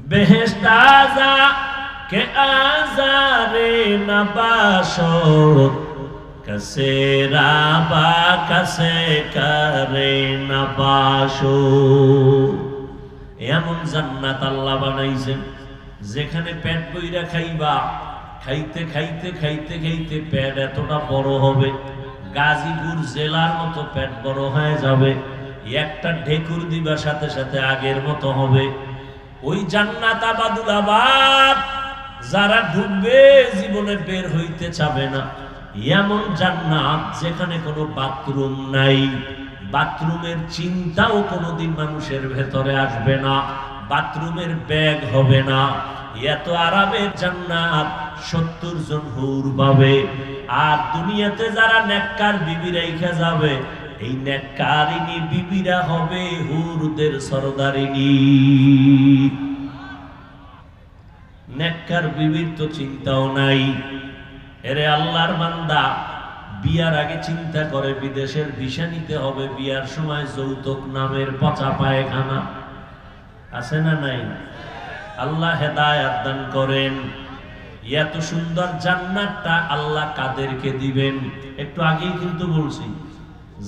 বেহেশত আযা কে আযারে নবাশত কসে রাবা কসে করে নবাশো। এমন জান্নাত আল্লাহ বানাইছেন যেখানে পেট বইরা খাইবা, খাইতে খাইতে খাইতে খাইতে পেট এতটা বড় হবে, গাজীপুর জেলার মতো পেট বড় হয়ে যাবে। একটা ঢেকুর দিবার সাথে সাথে আগের মতো হবে। ওই জান্নাত আবাদুল আবাদ, যারা ঢুকবে জীবনে বের হইতে চাবে না। এমন জান্নাত যেখানে কোনো বাথরুম নাই, বাথরুমের চিন্তাও কোনোদিন মানুষের ভেতরে আসবে না, বাথরুমের ব্যাগ হবে না। এত আরামের জান্নাত 70 জন হুর পাবে। আর দুনিয়াতে যারা নেককার বিবি রাইখা যাবে, এই নেককারিনী বিবিরা হবে হুরদের সরদারিনী। নেককার বিবির তো চিন্তাও নাই। এরে আল্লাহর বান্দা, বিয়ার আগে চিন্তা করে বিদেশের ভিসা নিতে হবে, বিয়ার সময় যৌতুক নামের পচা পায়খানা আছে না নাই? আল্লাহ হেদায়েত দান করেন। এত সুন্দর জান্নাতটা আল্লাহ কাদেরকে দিবেন? একটু আগেই কিন্তু বলছি,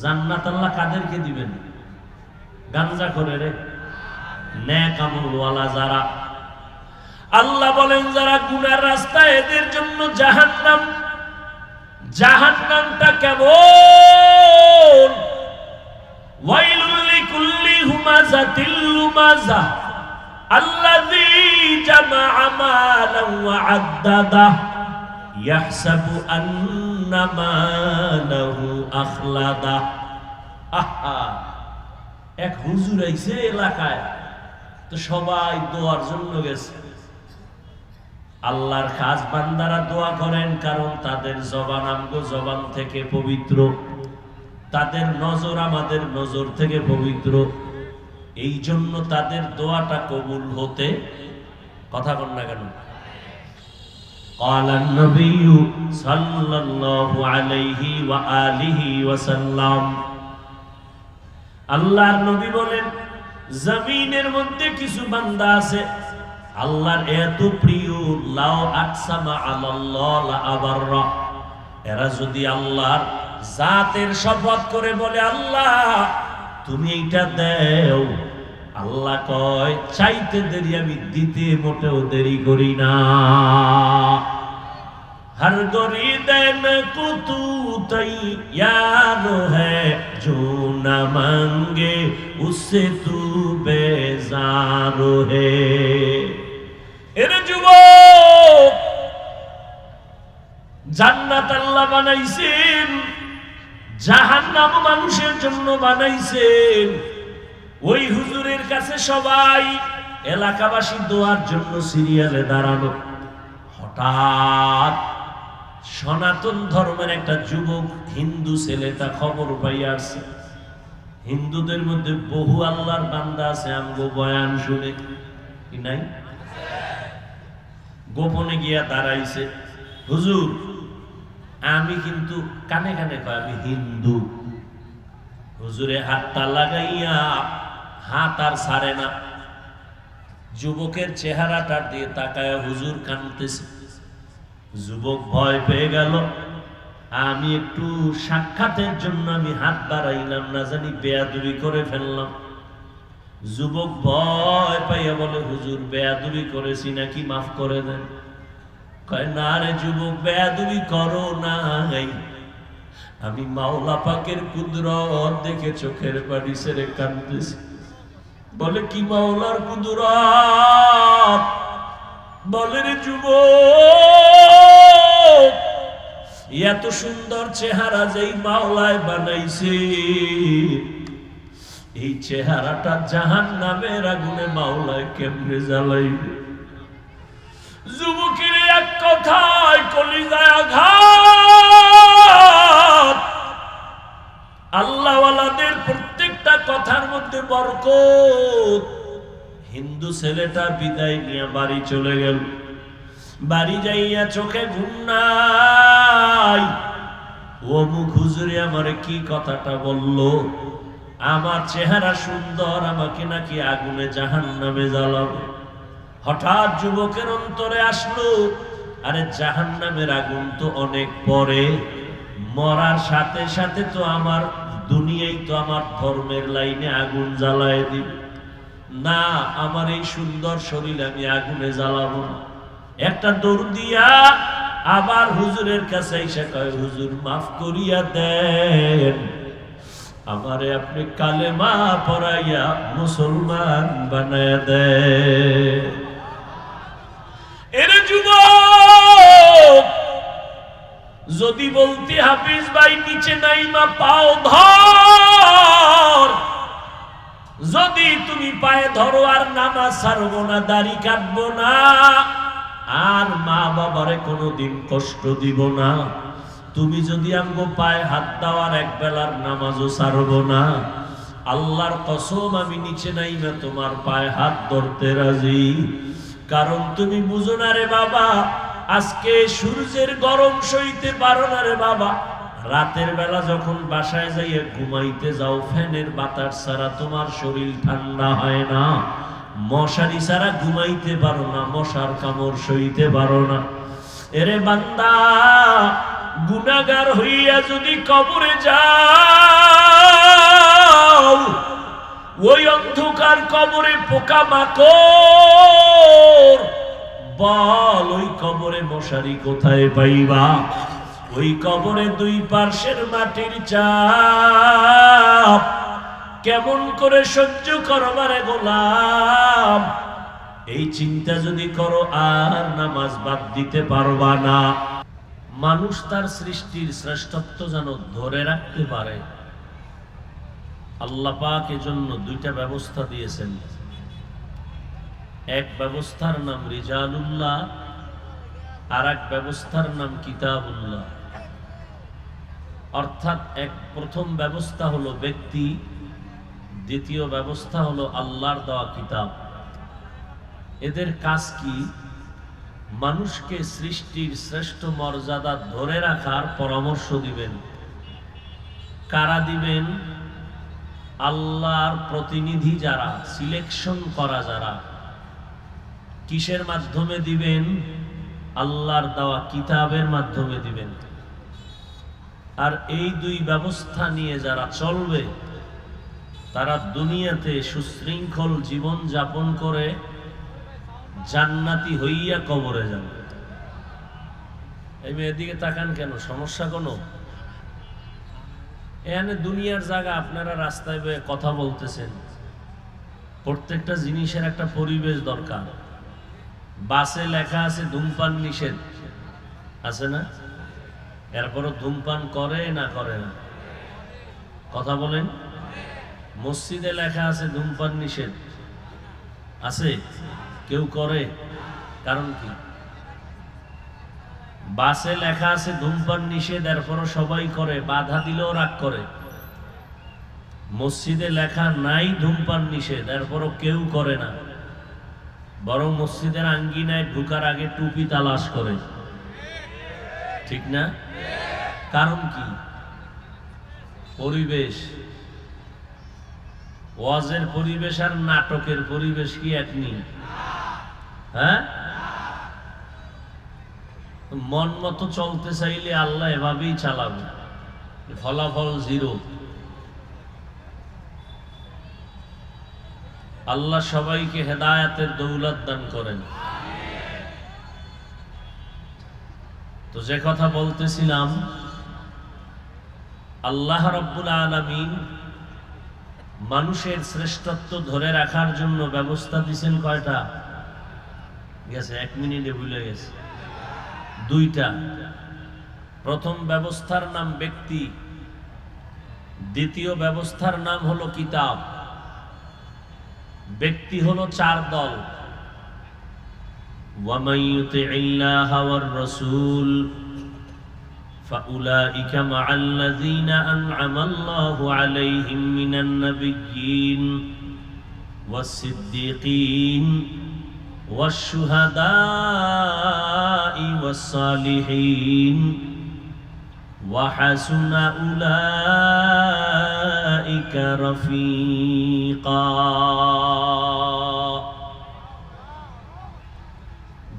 জান্নাত আল্লাহ কাদেরকে দিবেন? গাঞ্জা করে রে, নেক আমলওয়ালা যারা। আল্লাহ বলেন যারা গুনার রাস্তায়, এদের জন্য জাহান্নাম। জাহান্নামটা কেমন? ওয়াইলুল লিকুল্লি হুমাযাতিল লুমাযা আল্লাযী জামাআ মালান ওয়া আদ্দাদা ইয়াহসাবু আন্না মালাহু আখলাদা। আহা, এক হুজুর আইছে এলাকায়, তো সবাই দোয়ার জন্য গেছে। আল্লাহর খাস বান্দারা দোয়া করেন, কারণ তাদের জবান আমগো জবান থেকে পবিত্র, তাদের নজর আমাদের নজর থেকে পবিত্র। এই জন্য তাদের দোয়াটা কবুল হতে, কথা বল না কেন? قال النبي صلى الله عليه وآله وسلم, আল্লাহর নবী বলেন, জমিনের মধ্যে কিছু বান্দা আছে আল্লাহর এত প্রিয়, লাউ আকসামা আলাল্লাহ লা আবাররা, এরা যদি আল্লাহর জাতের শপথ করে বলে আল্লাহ তুমি এইটা দাও, আল্লাহ কয় চাইতে দেরি আমি দিতে মোটেও দেরি করি না। हर गोरी देन को तू तैयार है, जो न मांगे उससे तू बेजार है। এরে যুবক, জান্নাত আল্লাহ বানাইছেন, জাহান্নাম মানুষের জন্য বানাইছেন। ওই হুজুরের কাছে সবাই এলাকাবাসী দোয়ার জন্য সিরিয়ালে দাঁড়ানো। হঠাৎ সনাতন ধর্মের একটা যুবক হিন্দু ছেলেটা খবর পাইয়া আসছে, হিন্দুদের মধ্যে বহু আল্লাহর বান্দা আছে আমগো বয়ান শুনে, কি নাই? গোপনে গিয়া দাঁড়াইছে, হুজুর আমি কিন্তু কানে কানে কয় আমি হিন্দু। হুজুরে হাতটা লাগাইয়া হাত আর ছাড়ে না, যুবকের চেহারাটার দিয়ে তাকায় হুজুর কাঁদতেছে। যুবক ভয় পেয়ে গেল, আমি একটু সাক্ষাতের জন্য আমি হাত বাড়াইলাম, না জানি বেয়াদবি করে ফেললাম। যুবক ভয় পাইয়া বলে, হুজুর বেয়াদবি করেছি নাকি, মাফ করে দেন। কয় না রে যুবক, বেয়াদবি করো নাই, আমি মাওলা পাকের কুদরত দেখে চোখের পানি ছেড়ে কাঁদতেছি। বলে কি মাওলার কুদরত? বলে রে যুবক, এত সুন্দর চেহারা যেই মাওলায় বানাইছে, এই চেহারাটা জাহান্নামের আগুনে মাওলায় কেমনে জ্বালাইবে? যুবকের এক কথায় কলিজায় আঘাত। আল্লাহওয়ালাদের প্রত্যেকটা কথার মধ্যে বরকত। হিন্দু ছেলেটা বিদায় নিয়ে বাড়ি চলে গেল। বাড়ি যাইয়া চোখে ঘুম নাই। অমুক হুজুরে আমারে কি কথাটা বলল, আমার চেহারা সুন্দর, আমাকে নাকি আগুনে জাহান্নামে জ্বালাবে। হঠাৎ যুবকের অন্তরে আসলো, আরে জাহান্নামের আগুন তো অনেক পরে, মরার সাথে সাথে তো আমার দুনিয়ায় তো আমার ধর্মের লাইনে আগুন জ্বালায় দিবে না, আমার এই সুন্দর শরীর আমি আগুনে জ্বালাবো না। একটা দৌড় দিয়া আবার হুজুরের কাছে এসে কয়, হুজুর মাফ করিয়া দেন, আমারে আপনি কালেমা পড়াইয়া মুসলমান বানায়া দেন। এর যুবক যদি বলতে হাফিজ ভাই নিচে নাইমা পাও ধর, যদি তুমি পায়ে ধরো আর নামাজ ছাড়বো না, দাড়ি কাটবো না, আর মা বাবারে কোনোদিন কষ্ট দিব না, তুমি যদি আমগো পায়ে হাত দেওয়ার এক বেলার নামাজও ছাড়বো না, আল্লাহর কসম আমি নিচে নাইমা তোমার পায়ে হাত ধরতে রাজি। কারণ তুমি বুঝো না রে বাবা, আজকে সূর্যের গরম সইতে পারো না রে বাবা, রাতের বেলা যখন বাসায় যাইয়ে ঘুমাইতে যাও, ফ্যানের বাতাস ছাড়া তোমার শরীর ঠান্ডা হয় না, মশারি ছাড়া ঘুমাইতে পারো না, মশার কামড় সইতে পারো না। এরে বান্দা, গুনাহগার হইয়া যদি কবরে যাও, ওই অন্ধকার কবরে পোকা মাকড়, বল ওই কবরে মশারি কোথায় পাইবা? ওই কবরে দুই পার্শ্বের মাটির চাপ কেমন করে সহ্য করবারে গোলাম? এই চিন্তা যদি করো আর নামাজ বাদ দিতে পারবা না। মানুষ তার সৃষ্টির শ্রেষ্ঠত্ব যেন ধরে রাখতে পারে, আল্লাহ পাক এজন্য দুইটা ব্যবস্থা দিয়েছেন। এক ব্যবস্থার নাম রিজালুল্লাহ, আর এক ব্যবস্থার নাম কিতাবুল্লাহ। অর্থাৎ প্রথম ব্যবস্থা হলো ব্যক্তি, দ্বিতীয় ব্যবস্থা হলো আল্লাহর দেওয়া কিতাব। এদের কাজ কি? মানুষকে সৃষ্টির শ্রেষ্ঠ মর্যাদা ধরে রাখার পরামর্শ দিবেন। কারা দিবেন? আল্লাহর প্রতিনিধি যারা, সিলেকশন করা যারা। কিসের মাধ্যমে দিবেন? আল্লাহর দেওয়া কিতাবের মাধ্যমে দিবেন। আর এই দুই ব্যবস্থা নিয়ে যারা চলবে, তারা দুনিয়াতে সুশৃঙ্খল জীবন যাপন করে জান্নাতি হইয়া কবরে যাবে। এই মেয়েদিকে তাকান কেন? সমস্যা কোনো? এখানে দুনিয়ার জায়গা, আপনারা রাস্তায় বেয়ে কথা বলতেছেন, প্রত্যেকটা জিনিসের একটা পরিবেশ দরকার। বাসে লেখা আছে ধূমপান নিষেধ, আছে না? এরপরও ধূমপান করে না করে না? কথা বলেন। মসজিদে লেখা আছে ধূমপান নিষেধ, আছে? কেউ করে? কারণ কি? বাসে লেখা আছে ধূমপান নিষেধ, এরপরও সবাই করে, বাধা দিলেও রাগ করে। মসজিদে লেখা নাই ধূমপান নিষেধ, এরপরও কেউ করে না, বরং মসজিদের আঙ্গিনায় ঢুকার আগে টুপি তালাশ করে, ঠিক না? কারণ কি? পরিবেশ। ওয়াজের পরিবেশ আর নাটকের পরিবেশ কি এক নেই? হ্যাঁ, মন মতো চলতে চাইলে আল্লাহ এভাবেই চালাবে, ফলাফল জিরো। আল্লাহ সবাইকে হেদায়েতের দৌলত দান করেন। তো যে কথা বলতেছিলাম, আল্লাহ রাব্বুল আলামিন মানুষের শ্রেষ্ঠত্ব ধরে রাখার জন্য ব্যবস্থা দিয়েছেন কয়টা? গেছে 1 মিনিটে ভুলে গেছে। 2টা। প্রথম ব্যবস্থার নাম ব্যক্তি, দ্বিতীয় ব্যবস্থার নাম হলো কিতাব। ব্যক্তি হলো 4 দল। وَمَن يُطِعِ اللَّهَ وَالرَّسُولَ فَأُولَئِكَ مَعَ الَّذِينَ أَنْعَمَ اللَّهُ عَلَيْهِمْ مِنَ النَّبِيِّينَ وَالصِّدِّيقِينَ وَالشُّهَدَاءِ وَالصَّالِحِينَ وَحَسُنَ أُولَئِكَ رَفِيقًا।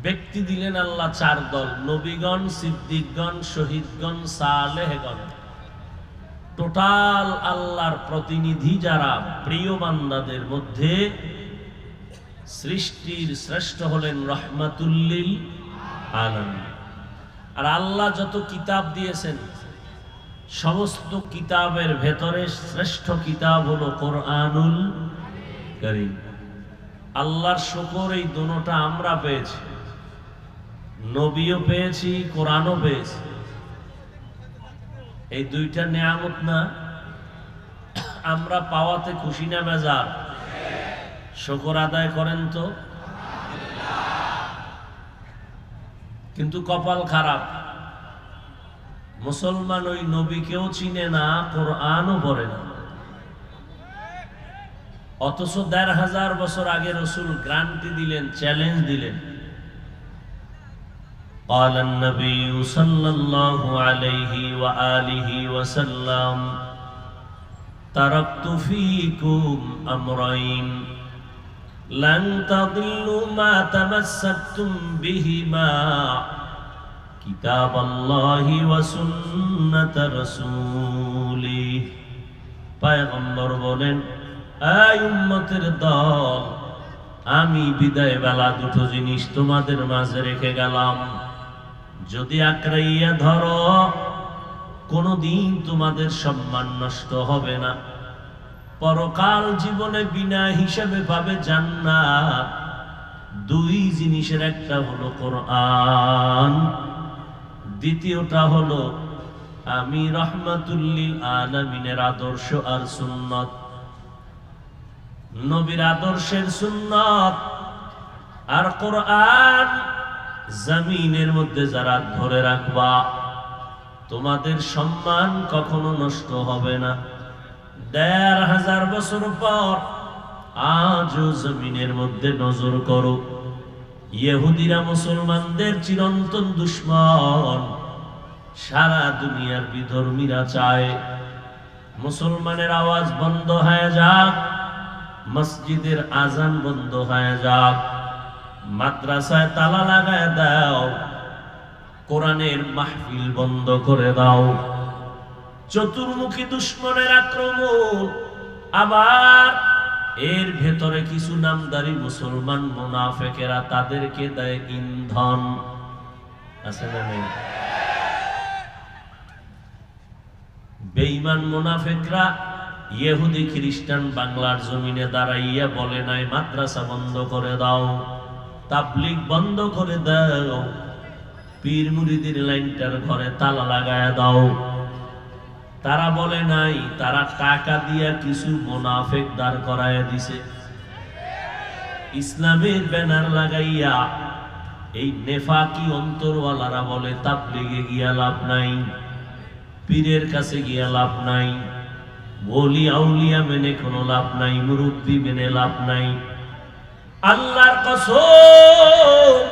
ব্যক্তি দিলেন আল্লাহ 4 দল, নবীগণ, সিদ্দিকগণ, শহীদগণ, সালেহগণ। টোটাল আল্লাহর প্রতিনিধি যারা প্রিয় বান্দাদের মধ্যে সৃষ্টির শ্রেষ্ঠ হলেন রহমাতুল্লিল আলামিন। আর আল্লাহ যত কিতাব দিয়েছেন সমস্ত কিতাবের ভেতরে শ্রেষ্ঠ কিতাব হলো কোরআনুল কারীম। আল্লাহর শুকর এই দুটোটা আমরা পেয়েছি, নবীও পেয়েছি, কোরআনও পেয়েছি। এই দুইটা নেয়ামত না? আমরা পাওয়াতে খুশি না বেজার? শুকর আদায় করেন তো। কিন্তু কপাল খারাপ, মুসলমান ওই নবীকেও চিনে না, কোরআনও পড়ে না। অথচ ১৫০০ বছর আগে রসুল গ্যারান্টি দিলেন, চ্যালেঞ্জ দিলেন। قال النبي صلى الله عليه وآله وسلم تركت فيكم أمرين لن تضلوا ما تمسكتم بهما كتاب الله وسنة رسوله। পয়গম্বর বলেন, এই উম্মতের দল, আমি বিদায় বেলা দুটো জিনিস তোমাদের মাঝে রেখে গেলাম, যদি আঁকড়াইয়া ধরো কোনদিন তোমাদের সম্মান নষ্ট হবে না, পরকাল জীবনে বিনা হিসাবে পাবে জান্নাত। দুই জিনিসের একটা হলো কোরআন, দ্বিতীয়টা হলো আমি রহমাতুল্লিল আলামিনের আদর্শ আর সুন্নত। নবীর আদর্শের সুন্নত আর কোরআন জমিনের মধ্যে যারা ধরে রাখবা, তোমাদের সম্মান কখনো নষ্ট হবে না। ১৫০০ বছর পর আজও জমিনের মধ্যে নজর করো, ইহুদিরা মুসলমানদের চিরন্তন দুশমন। সারা দুনিয়ার বিধর্মীরা চায় মুসলমানের আওয়াজ বন্ধ হয়ে যাক, মসজিদের আজান বন্ধ হয়ে যাক, মাদ্রাসায় তালা লাগায় দাও, কোরআনের মাহফিল বন্ধ করে দাও। চতুর্মুখী দুশমনের আক্রমণ। আবার এর ভেতরে কিছু নামদারি মুসলমান মুনাফেকেরা তাদেরকে দেয় ইন্ধন। আছে না নেই? বেঈমান মুনাফেকরা ইহুদি খ্রিস্টান বাংলার জমিনে দাঁড়াইয়া বলে নাই মাদ্রাসা বন্ধ করে দাও, তাবলীগ বন্ধ করে দাও, পীর মুরিদের লাইনটার ঘরে তালা লাগায়া দাও। তারা বলে নাই, তারা টাকা দিয়া কিছু মুনাফেক দাঁড় করায়া দিছে। ইসলামের ব্যানার লাগাইয়া এই নেফাকি অন্তরওয়ালারা বলে তাবলীগে গিয়া লাভ নাই, পীরের কাছে গিয়া লাভ নাই, ওলি আউলিয়া মেনে কোনো লাভ নাই, মুরব্বি মেনে লাভ নাই। আল্লাহর কসম,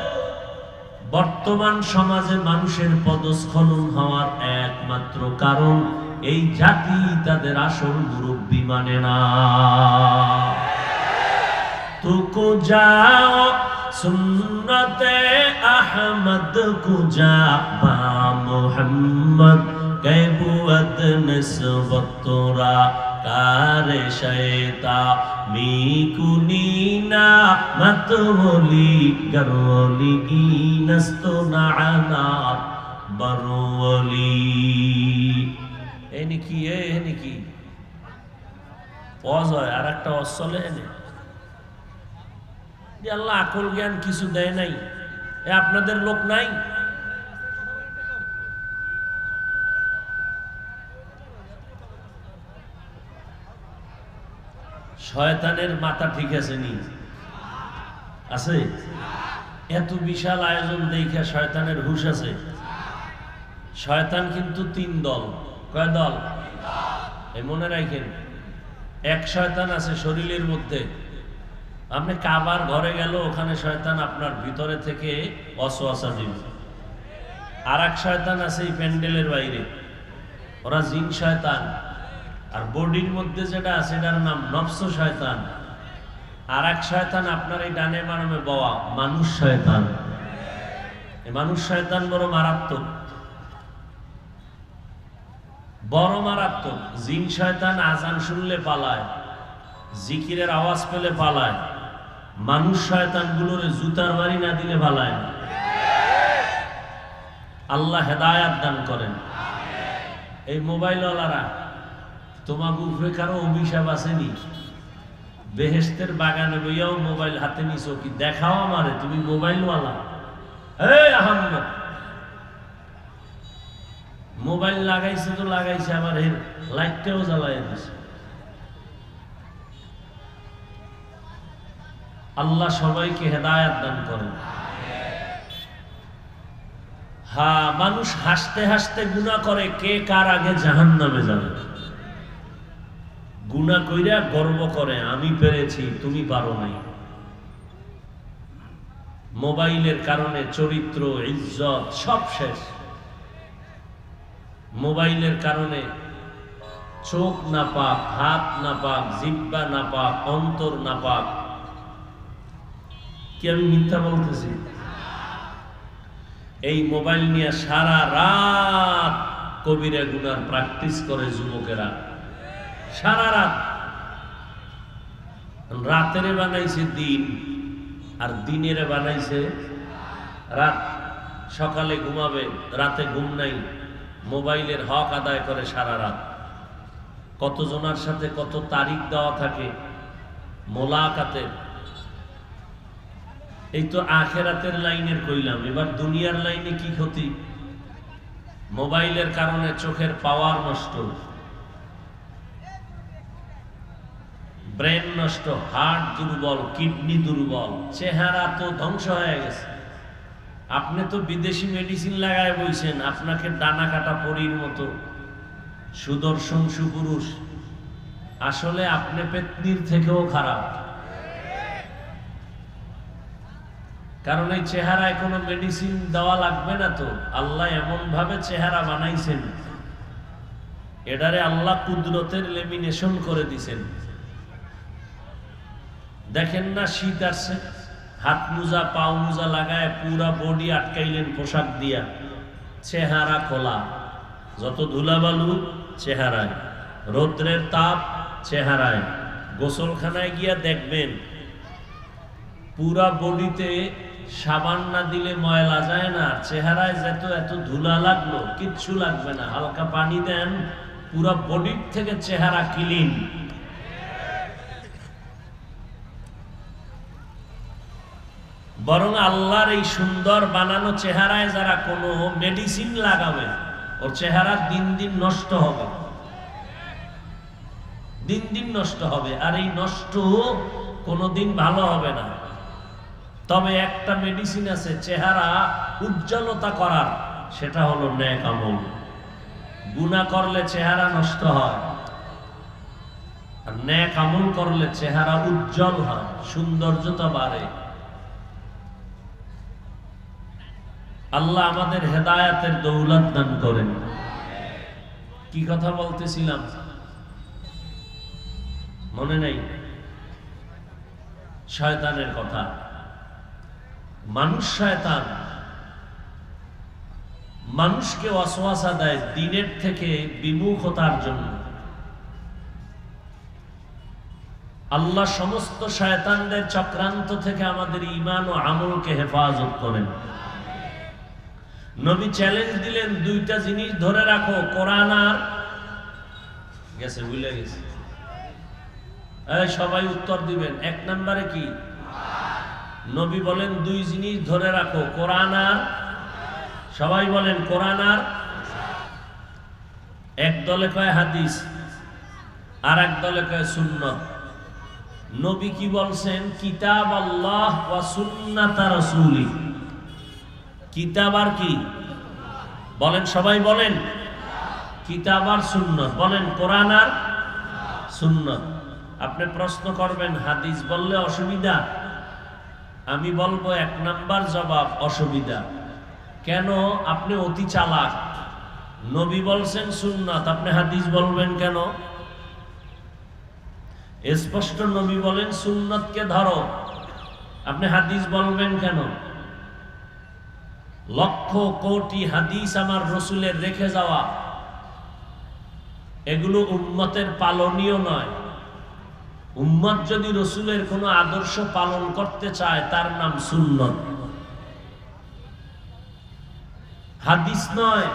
বর্তমান সমাজে মানুষের পদস্খলন হওয়ার একমাত্র কারণ এই জাতি তাদের আসল মুরব্বি মানে না। তুকু যাও সুন্নতে আহমদ কুজা বা মুহাম্মদ कैबुअत निस्बत तोरा कारे शैता मीकुनीना मत होली गरोली नस्तो नाना बरोली। এনি কি এনি কি পজ হয় আর একটা অসলে এনে যে আল্লাহ আকল জ্ঞান কিছু দেয় নাই। এ আপনাদের লোক নাই? শয়তানের মাথা ঠিক আছে নি? আছে? এত বিশাল আয়োজন দেখে শয়তানের হুঁশ আছে? শয়তান কিন্তু 3 দল। কয় দল? এই মনে রাখেন, এক শয়তান আছে শরীরের মধ্যে। আপনি কাবার ঘরে গেল, ওখানে শয়তান আপনার ভিতরে থেকে ওয়াসওয়াসা দিবে। আর এক শয়তান আছে এই প্যান্ডেলের বাইরে, ওরা জিন শয়তান। আর বডির মধ্যে যেটা আছে এটার নাম নফস শয়তান। আর এক শয়তান আপনার এই ডানে বামে বওয়া মানুষ শয়তান। এই মানুষ শয়তান বড় মারাত্মক, বড় মারাত্মক। জিন শয়তান আজান শুনলে পালায়, জিকিরের আওয়াজ পেলে পালায়, মানুষ শয়তান গুলোরে জুতার বাড়ি না দিলে পালায় না। আল্লাহ হেদায়াত দান করেন। এই মোবাইলওয়ালারা, তোমাকে উপরে কারো অভিশাপ আসেনি? বেহেশতের বাগানে বইয়াও মোবাইল হাতে নিছো, কি দেখাও আমারে তুমি মোবাইলওয়ালা। এই আহম্মদ, মোবাইল লাগাইছে তো লাগাইছে, আবার এর লাইটটাও জ্বালাই দিছে। আল্লাহ সবাইকে হেদায়াত দান করেন। হ্যাঁ, মানুষ হাসতে হাসতে গুনাহ করে, কে কার আগে জাহান্নামে যাবে। গুনাহ কইরা গর্ব করে, আমি পেরেছি তুমি পারো নাই। মোবাইলের কারণে চরিত্র, ইজ্জত সব শেষ। মোবাইলের কারণে চোখ নাপাক, হাত নাপাক, জিহ্বা নাপাক, অন্তর নাপাক। কি আমি মিথ্যা বলতেছি? এই মোবাইল নিয়ে সারা রাত কবিরা গুনার প্র্যাকটিস করে যুবকেরা, সারা রাত। রাতেরে বানাইছে দিন, আর দিনেরে বানাইছে রাত। সকালে ঘুমাবে, রাতে ঘুম নাই, মোবাইলের হক আদায় করে সারা রাত। কতজনের সাথে কত তারিখ দেওয়া থাকে মোলাকাতের। এই তো আখেরাতের লাইনের কইলাম, এবার দুনিয়ার লাইনে কি ক্ষতি? মোবাইলের কারণে চোখের পাওয়ার নষ্ট, ব্রেন নষ্ট, হার্ট দুর্বল, কিডনি দুর্বল, চেহারা তো ধ্বংস হয়ে গেছে। আপনি তো বিদেশি মেডিসিন লাগায় বইছেন, আপনাকে ডানা কাটা পরীর মতো সুদর্শন সুপুরুষ। আসলে আপনি পেতনির থেকেও খারাপ, কারণ এই চেহারায় কোনো মেডিসিন দেওয়া লাগবে না তো। আল্লাহ এমন ভাবে চেহারা বানাইছেন, এটারে আল্লাহ কুদরতের লেমিনেশন করে দিছেন। দেখেন না, শীত আসছে, হাত মোজা পাও মোজা লাগায় পুরা বডি আটকাইলেন পোশাক দিয়া, চেহারা খোলা। যত ধুলাবালু চেহারায়, রৌদ্রের তাপ চেহারায়। গোসলখানায় গিয়া দেখবেন পুরা বডিতে সাবান না দিলে ময়লা যায় না। চেহারায় যত এত ধুলা লাগলো কিচ্ছু লাগবে না, হালকা পানি দেন, পুরা বডির থেকে চেহারা ক্লিন। বরং আল্লাহর এই সুন্দর বানানো চেহারায় যারা কোনো মেডিসিন লাগাবে, ওর চেহারা দিন দিন নষ্ট হবে, দিন দিন নষ্ট হবে। আর এই নষ্ট কোনোদিন ভালো হবে না। তবে একটা মেডিসিন আছে চেহারা উজ্জ্বলতা করার, সেটা হলো নেক আমল। গুনাহ করলে চেহারা নষ্ট হয়, আর নেক আমল করলে চেহারা উজ্জ্বল হয়, সৌন্দর্যতা বাড়ে। আল্লাহ আমাদের হেদায়াতের দৌলত দান করেন। কি কথা বলতেছিলাম মনে নেই? শয়তানের কথা। মানুষ শয়তান, মানুষকে ওয়াসওয়াসা দেয় দ্বীনের থেকে বিমুখতার জন্য। আল্লাহ সমস্ত শয়তানদের চক্রান্ত থেকে আমাদের ঈমান ও আমলকে হেফাজত করেন। নবী চ্যালেঞ্জ দিলেন, দুইটা জিনিস ধরে রাখো, কোরআন আর গেছে, ভুলে গেছে। সবাই উত্তর দিবেন। এক নম্বরে কি? নবী বলেন দুই জিনিস ধরে রাখো, কোরআন আর, সবাই বলেন কোরআন আর। এক দলে কয় হাদিস, আর এক দলে কয় সুন্নাত। নবী কি বলছেন? কিতাব আল্লাহ ওয়া সুন্নাত রাসূলি। কিতাব আর কি বলেন? সবাই বলেন কিতাব আর সুন্নাত। বলেন কোরআন আর সুন্নাত। আপনি প্রশ্ন করবেন হাদিস বললে অসুবিধা? আমি বলবো এক নাম্বার জবাব, অসুবিধা। কেন? আপনি অতি চালাক। নবী বলছেন সুন্নাত, আপনি হাদিস বলবেন কেন? স্পষ্ট নবী বলেন সুন্নাতকে ধরো, আপনি হাদিস বলবেন কেন? লক্ষ কোটি হাদিস আমার রসুলের রেখে যাওয়া, এগুলো উম্মতের পালনীয় নয়। উম্মত যদি রসুলের কোনো আদর্শ পালন করতে চায় তার নাম সুন্নত, হাদিস নয়।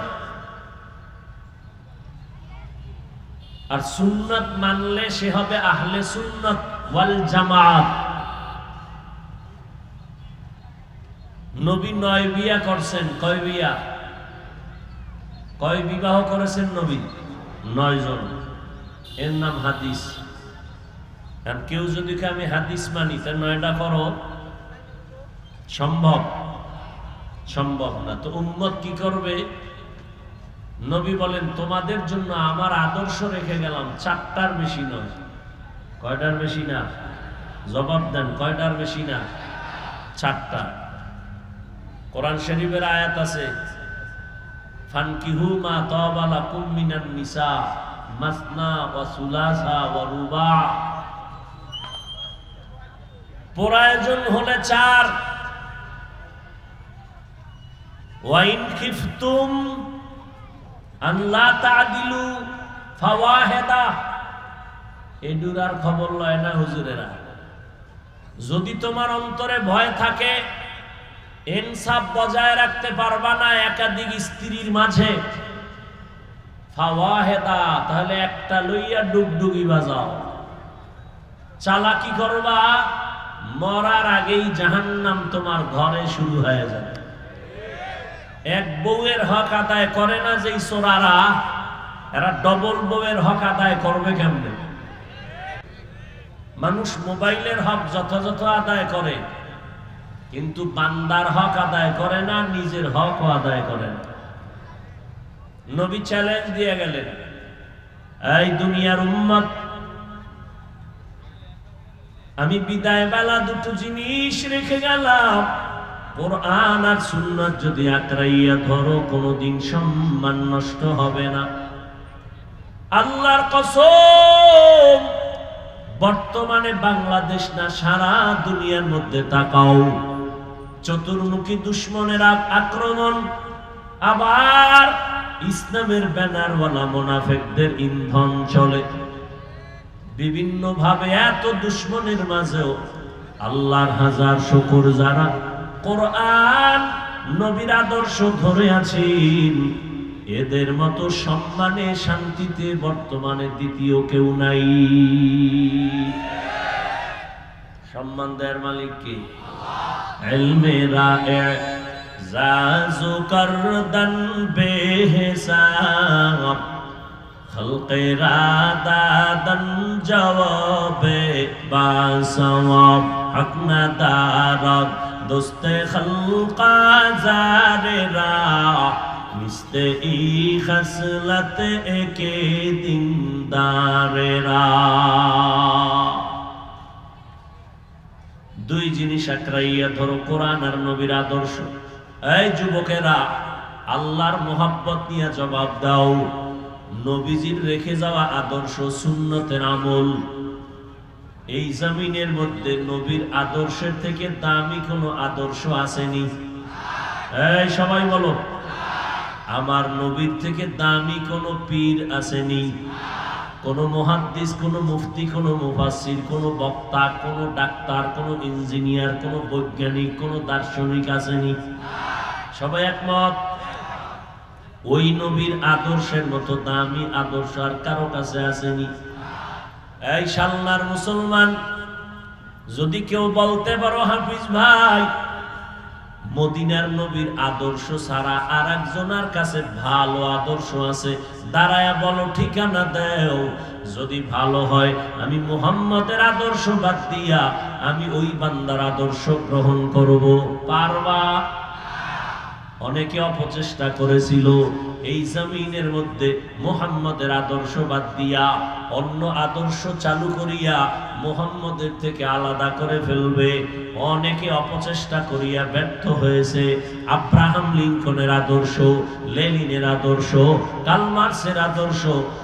আর সুন্নত মানলে সে হবে আহলে সুন্নত ওয়াল জামাত। নবী 9 বিয়া করছেন। কয় বিয়া? কয় বিবাহ করেছেন নবী? 9 জন। এর নাম হাদিস। আর কেউ যদি আমি হাদিস মানি তা 9টা করো, সম্ভব? সম্ভব না। তো উম্মত কি করবে? নবী বলেন তোমাদের জন্য আমার আদর্শ রেখে গেলাম, 4টার বেশি নয়। কয়টার বেশি না? জবাব দেন, কয়টার বেশি না? 4টা। কোরআন শরীফের আয়াত আছে, ফানকিহু মা তাবা লাকুম মিনান নিসা মাসনা ওয়া সুলাসা ওয়া রুবা। প্রয়োজন হলে 4। ওয়া ইন খিফতুম আন লা তা'দিলু ফাওয়াহিদা। এডুরার খবর লয় না হুজুরেরা। যদি তোমার অন্তরে ভয় থাকে ইনসাফ বজায় রাখতে পারবা না একাধিক স্ত্রীর মাঝে, ফাওয়াহিদা, তাহলে একটা লইয়া ডুগডুগি বাজাও। চালাকি করবা, মরার আগেই জাহান্নাম তোমার ঘরে শুরু হয়ে যাবে। এক বউয়ের হক আদায় করে না যেই চোরারা, এরা ডবল বউয়ের হক আদায় করবে কেমনে? মানুষ মোবাইলের হক যথাযথ আদায় করে, কিন্তু বান্দার হক আদায় করে না, নিজের হকও আদায় করে না। নবী চ্যালেঞ্জ দিয়ে গেলেন, এই দুনিয়ার উম্মত, আমি বিদায় বেলা 2টো জিনিস রেখে গেলাম। কোরআন আর সুন্নাত যদি আঁকড়াইয়া ধরো কোনদিন সম্মান নষ্ট হবে না। আল্লাহর কসম, বর্তমানে বাংলাদেশ না সারা দুনিয়ার মধ্যে তাকাও, চতুর্মুখী দুশ্মনের আক্রমণ, আবার ইসলামের ব্যানারওয়ালা মুনাফিকদের ইন্ধন চলে বিভিন্ন ভাবে। এত দুশ্মনের মাঝেও আল্লাহর হাজার শুকর যারা কোরআন নবীর আদর্শ ধরে আছেন, এদের মতো সম্মানে শান্তিতে বর্তমানে দ্বিতীয় কেউ নাই। সম্মান দেওয়ার মালিক কে? ইলমে রায়ে জাজু করদন বেহিসাব, খলকে রাদাদন জওয়াবে বাসওয়াব, হক না দারদ দোস্তে খলকা জারেরা, মিস্তে ই খসলত একে দিনদারেরা। 2 জিনিস আঁকড়াইয়া ধরো, কোরআন আর নবীর আদর্শ। এই যুবকেরা, আল্লাহর মোহাব্বত নিয়ে জবাব দাও। নবীজির রেখে যাওয়া আদর্শ, সুন্নতের আমল, এই জমিনের মধ্যে নবীর আদর্শের থেকে দামি কোনো আদর্শ আসেনি। এই সবাই বলো, আমার নবীর থেকে দামি কোনো পীর আসেনি, কোনো মুহাদ্দিস, কোনো মুফতি, কোনো মুফাসসির, কোনো বক্তা, কোনো ডাক্তার, কোনো ইঞ্জিনিয়ার, কোনো বৈজ্ঞানিক, কোনো দার্শনিক আসেনি। সবাই একমত? ওই নবীর আদর্শের মতো দামি আদর্শ আর কারো কাছে আসেনি। এই সালনার মুসলমান, যদি কেউ বলতে পারো হাফিজ ভাই মদিনার নবীর আদর্শ ছাড়া আর একজনের কাছে ভালো আদর্শ আছে, দাঁড়ায়া বলো, ঠিকানা দেও। যদি ভালো হয় আমি মুহাম্মদের আদর্শ বাদ দিয়া আমি ওই বান্দার আদর্শ গ্রহণ করব। পারবা? অনেকে অপচেষ্টা করেছিল এই জমিনের মধ্যে মুহাম্মদের আদর্শ বাদ দিয়া অন্য আদর্শ চালু করিয়া মুহাম্মদের থেকে আলাদা করে ফেলবে। অনেকে অপচেষ্টা করিয়া ব্যর্থ হয়েছে। আব্রাহাম লিঙ্কনের আদর্শ, লেনিনের আদর্শ, কার্ল মার্কসের আদর্শ,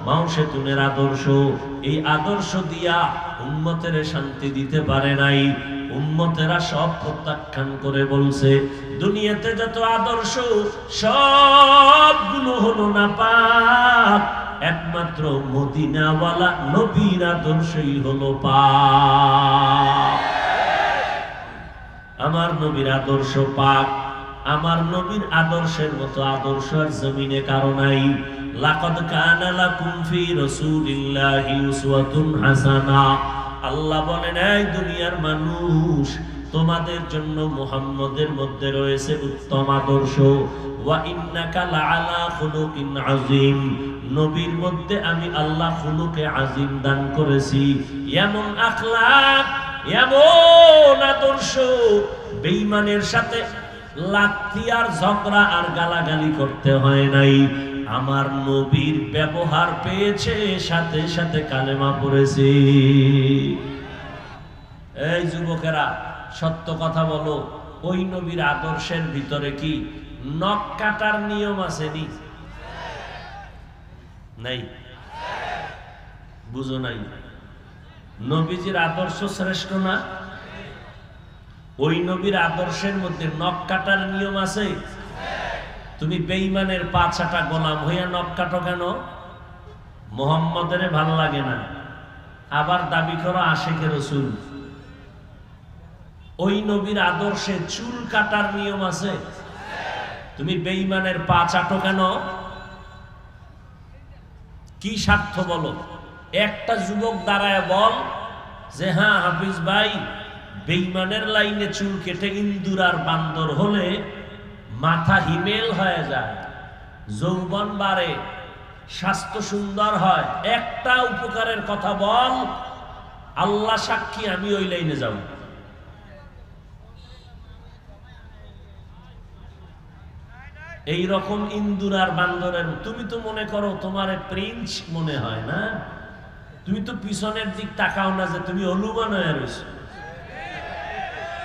মাও সেতুনের আদর্শ, এই আদর্শ দিয়া উম্মতের শান্তি দিতে পারে নাই। উম্মতেরা সব প্রত্যাখ্যান করে বলছে দুনিয়াতে যত আদর্শ সবগুলো হলো না পাক, একমাত্র মদিনাওয়ালা নবীর আদর্শই হলো পাক। আমার নবীর আদর্শ পাক, আমার নবীর আদর্শের মতো আদর্শ আর জমিনে কারো নাই। লাকাদ কানা লাকুম ফি রাসূলিল্লাহি উসওয়াতুন হাসানা। আল্লাহ বলেন, এই দুনিয়ার মানুষ, তোমাদের জন্য মুহাম্মদের মধ্যে রয়েছে উত্তম আদর্শ। ওয়া ইন্নাকা লাআলা খুলুকিন আযীম। নবীর মধ্যে আমি আল্লাহ খুলুকে আযীম দান করেছি। এমন আখলাক, এমন আদর্শ, বেঈমানের সাথে লাথি আর ঝগড়া আর গালাগালি করতে হয় নাই। আমার নবীর ব্যবহার পেয়েছে, সাথে সাথে কালেমা পড়েছে। এই যুবকেরা, সত্য কথা বলো, ওই নবীর আদর্শের ভিতরে কি নখ কাটার নিয়ম আসেনি? নাই? বুঝো নাই? নবীজির আদর্শ শ্রেষ্ঠ না? ওই নবীর আদর্শের মধ্যে নখ কাটার নিয়ম আছে। তুমি বেঈমানের পা চাটা গোলাম হইয়া নখ কাটো কেন? মুহাম্মদের ভালো লাগে না, আবার দাবি করো আশিকে রাসূল। ওই নবীর আদর্শে চুল কাটার নিয়ম আছে। তুমি বেঈমানের পা চাটো কেন? কি স্বার্থ বলো? একটা যুবক দাঁড়ায় বল যে হ্যাঁ হাফিজ ভাই, বেঈমানের লাইনে চুল কেটে ইন্দুর আর বান্দর হলে মাথা হিমেল হয়ে যায়, যৌবন বাড়ে, স্বাস্থ্য সুন্দর হয়। একটা উপকারের কথা বল, আল্লাহ সাক্ষী আমি ওই লাইনে যাব। এই রকম ইন্দুর আর বান্দরের তুমি তো মনে করো তোমার প্রিন্স মনে হয় না? তুমি তো পিছনের দিক তাকাও না যে তুমি অনুমান হয়ে রয়েছ।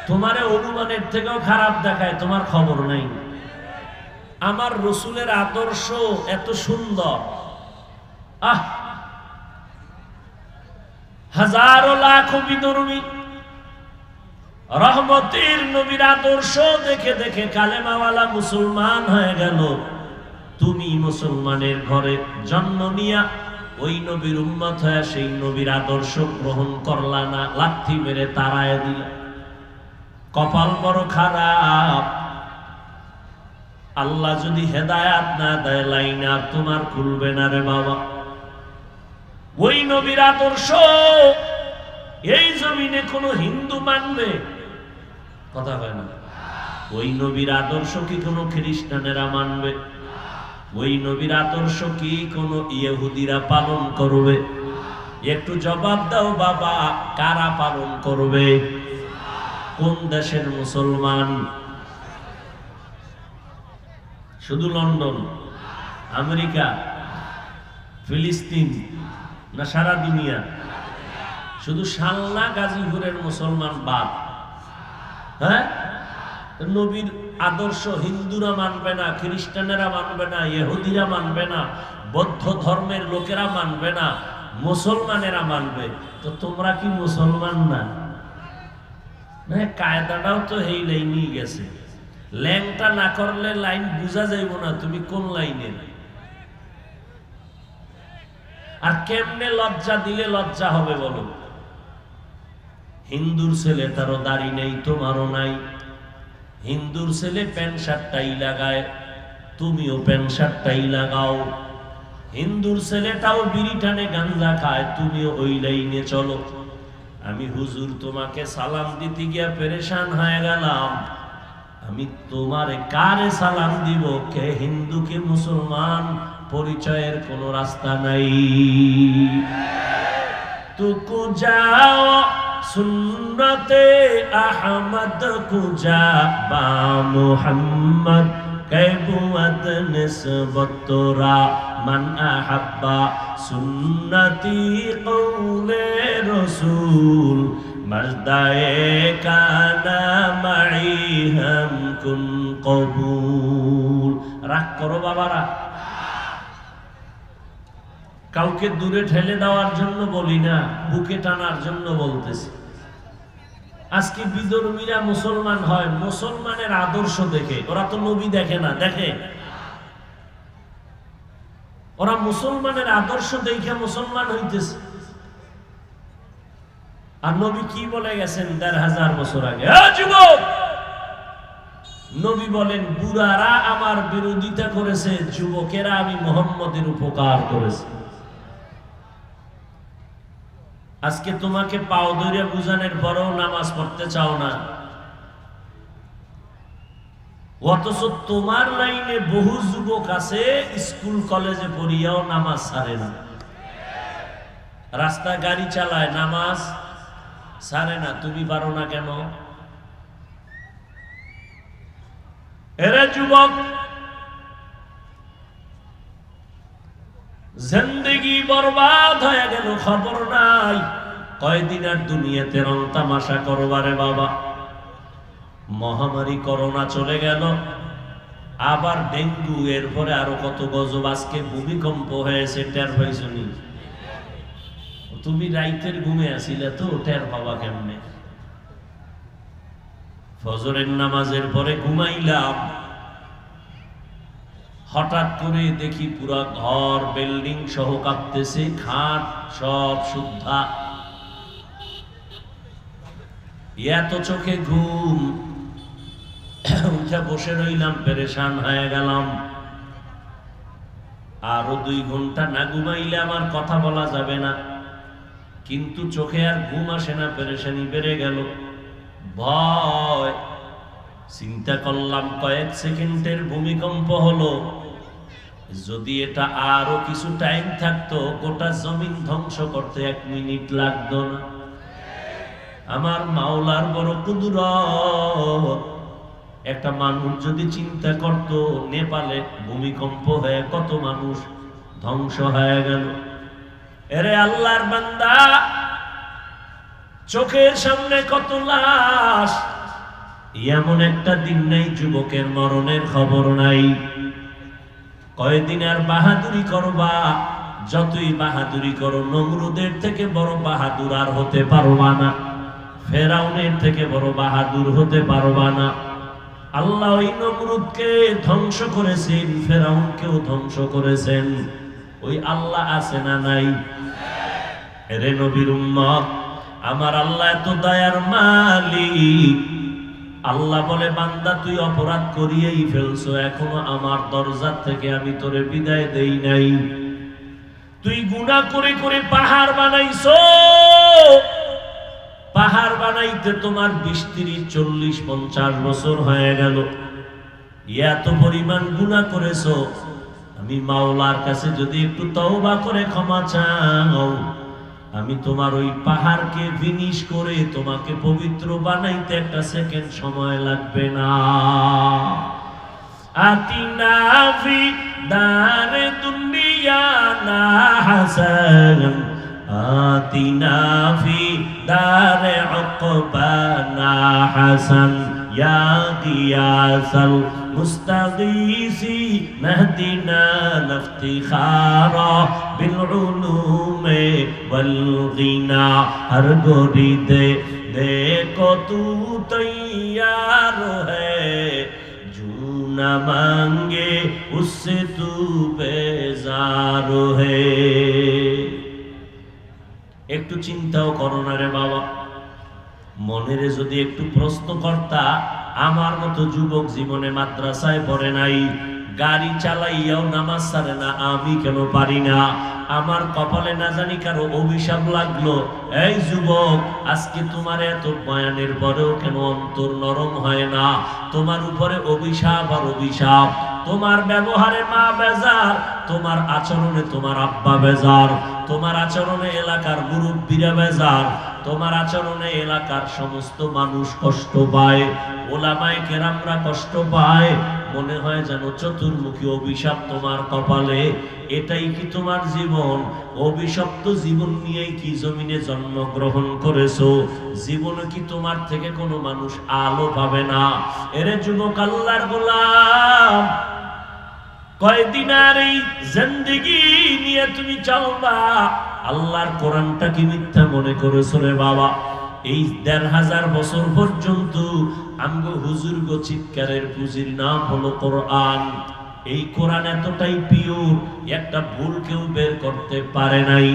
তোমারে অনুমানের থেকেও খারাপ দেখায়, তোমার খবর নাই। আমার রসুলের আদর্শ এত সুন্দর, হাজারো লাখো বিধর্মী রহমতের নবীর আদর্শ দেখে দেখে কালেমাওয়ালা মুসলমান হয়ে গেল। তুমি মুসলমানের ঘরে জন্ম নিয়া ওই নবীর উম্মত হয়ে সেই নবীর আদর্শ গ্রহণ করলা না, লাথি মেরে তাড়ায় দিলা। কপাল বড় খারাপ। আল্লাহ যদি হেদায়াত না দেয়, লাইন আর তোমার খুলবে না রে বাবা। ওই নবীর আদর্শ এই জমিনে কোন হিন্দু মানবে? কথা হয় না। ওই নবীর আদর্শ কি কোন খ্রিস্টানেরা মানবে? ওই নবীর আদর্শ কি কোন ইহুদিরা পালন করবে? একটু জবাব দাও বাবা, কারা পালন করবে? কোন দেশের মুসলমান? শুধু লন্ডন, আমেরিকা, ফিলিস্তিন না সারা দুনিয়া? শুধু শালনা গাজীপুরের মুসলমান বাদ। হ্যাঁ, নবীর আদর্শ হিন্দুরা মানবে না, খ্রিস্টানেরা মানবে না, ইহুদিরা মানবে না, বৌদ্ধ ধর্মের লোকেরা মানবে না, মুসলমানেরা মানবে। তো তোমরা কি মুসলমান না? কায়দাটাও তো এই লাইনই গেছে। ল্যাংটা না করলে লাইন বুঝা যাইব না তুমি কোন লাইনের। আর কেমনে লজ্জা দিলে লজ্জা হবে বলো? হিন্দুর ছেলে তারও দাড়ি নেই, তোমারও নাই। হিন্দুর ছেলে প্যান্ট শার্টটাই লাগায়, তুমিও প্যান্ট শার্টটাই লাগাও। হিন্দুর ছেলেটাও বিড়ি টানে গাঞ্জা খায়, তুমিও ওই লাইনে চলো। আমি হুজুর তোমাকে সালাম দিতে গিয়া পেরেশান হয়ে গেলাম। আমি তোমারে কারে সালাম দিব? কে হিন্দু কে মুসলমান, পরিচয়ের কোনো রাস্তা নাই। তুকু যাও সুন্নতে আহমদ কুজা বা মুহাম্মদ कैबुअत निस्बत रा मन अहब्बा सुन्नती कौले रसूल मर्दाए काना माई हम कुन कबूल। রাগ করো বাবারা, কাউকে দূরে ঠেলে দেওয়ার জন্য বলি না, বুকে টানার জন্য বলতেছি। আজকে বিধর্মীরা মুসলমান হয় মুসলমানের আদর্শ দেখে, ওরা তো নবী দেখে না, দেখে ওরা মুসলমানের আদর্শ দেখে মুসলমান হইতেছে। আর নবী কি বলে গেছেন ১৫০০ বছর আগে, যুবক, নবী বলেন বুড়ারা আমার বিরোধিতা করেছে, যুবকেরা আমি মুহাম্মদের উপকার করেছে। আজকে তোমাকে পাও ধরে বুঝানোর পরেও নামাজ পড়তে চাও না, অথচ তোমার লাইনে বহু যুবক আছে স্কুল কলেজে পড়িয়াও নামাজ ছাড়ে না, রাস্তা গাড়ি চালায় নামাজ ছাড়ে না। তুমি পারো না কেন? এরে যুবক, জিন্দেগি বরবাদ হয়ে গেল, খবর নাই। কয়দিন আর দুনিয়াতে রং তামাশা করবারে বাবা। মহামারী করোনা চলে গেল, আবার ডেঙ্গু, এরপরে আরো কত গজব। আজকে ভূমিকম্প হয়েছে, টের পাইছনি? তুমি রাইতের ঘুমে আসিলে তো টের পাবা কেমনে? ফজরের নামাজের পরে ঘুমাইলাম, হঠাৎ করে দেখি পুরা ঘর বিল্ডিং সহ কাঁপতেছে, খাট সব শুদ্ধা। এত চোখে ঘুম, উঠে বসে রইলাম, পেরেশান হয়ে গেলাম। আরো 2 ঘন্টা না ঘুমাইলে আমার কথা বলা যাবে না, কিন্তু চোখে আর ঘুম আসে না, পেরেশানি বেড়ে গেল, ভয়। চিন্তা করলাম কয়েক সেকেন্ডের ভূমিকম্প হলো, যদি এটা আরো কিছু টাইম থাকতো গোটা জমিন ধ্বংস করতে 1 মিনিট লাগতো না। আমার মাওলার বড় কুদরত। একটা মানুষ যদি চিন্তা করত, নেপালে ভূমিকম্প হয়ে কত মানুষ ধ্বংস হয়ে গেল। এরে আল্লাহর বান্দা, চোখের সামনে কত লাশ। এমন একটা দিন নাই যুবকের মরণের খবর নাই। কয়দিন আর বাহাদুরি করবা? যতই বাহাদুরি করো, নমরুদের থেকে বড় বাহাদুর আর হতে পারবা না, ফেরাউনের থেকে বড় বাহাদুর হতে পারবা না। আল্লাহ ওই নমরুদকে ধ্বংস করেছেন, ফেরাউনকেও ধ্বংস করেছেন। ওই আল্লাহ আছে না নাই? এরে নবীর উম্মত, আমার আল্লাহ এত দয়ার মালিক। আল্লাহ বলে, বান্দা তুই অপরাধ করিয়েই ফেলছো, এখনো আমার দরজা থেকে আমি তোরে বিদায় দেই নাই। তুই গুনাহ করে করে পাহাড় বানাইছো। পাহাড় বানাইতে তোমার 20, 30, 40, 50 বছর হয়ে গেল। এত পরিমাণ গুনাহ করেছো, আমি মাওলার কাছে যদি একটু তওবা করে ক্ষমা চাও, আমি তোমার ওই পাহাড়কে ফিনিশ করে তোমাকে পবিত্র বানাইতে 1 সেকেন্ড সময় লাগবে না। আতিনা ফি দারে দুনিয়া না হাসান, আতিনা ফি দারে উকবা না হাসান, ইয়া গিয়াসাল মুস্তাগীসি নাহদিনা নাফতিখারা বিল উলুমে ওয়াল গিনা। হর গোরি দে দেখো তু তৈয়ার হ্যায়, জু না মাঙ্গে উসসে তু বেজার হ্যায়। একটু চিন্তাও করো না রে বাবা। মনেরে যদি একটু প্রশ্ন করতা, আমার মতো যুবক জীবনে মাদ্রাসায় পড়ে নাই, গাড়ি চালাইয়াও নামাজ ছাড়ে না, আমি কেন পারি না? আমার কপালে না জানি কারো অভিশাপ লাগলো। এই যুবক, আজকে তোমার এত বয়ানের পরেও কেন অন্তর নরম হয় না? তোমার উপরে অভিশাপ আর অভিশাপ। তোমার ব্যবহারে মা বেজার, তোমার আচরণে তোমার আব্বা বেজার, তোমার আচরণে এলাকার মুরব্বীরা বেজার, তোমার আচরণে এলাকার সমস্ত মানুষ কষ্ট পায়, ওলামায়ে কেরামরা কষ্ট পায়। মনে হয় যেন চতুর্মুখী অভিশাপ তোমার কপালে। এটাই কি তোমার জীবন? অভিশপ্ত জীবন নিয়েই কি জমিনে জন্মগ্রহণ করেছো? জীবনে কি তোমার থেকে কোনো মানুষ আলো পাবে না? এরে যুবক, আল্লাহর গোলাম, কয়দিন আর এই জিন্দেগি নিয়ে তুমি চলবা? আল্লাহর কোরআনটা কি মিথ্যা মনে করেছো রে বাবা? এই ১৫০০ বছর পর্যন্ত আমগো হুজুর গো চিৎকারের পুঁজির নাম হলো কোরআন। এই কোরআন এতটাই পিওর, একটা ভুল কেউ বের করতে পারে নাই।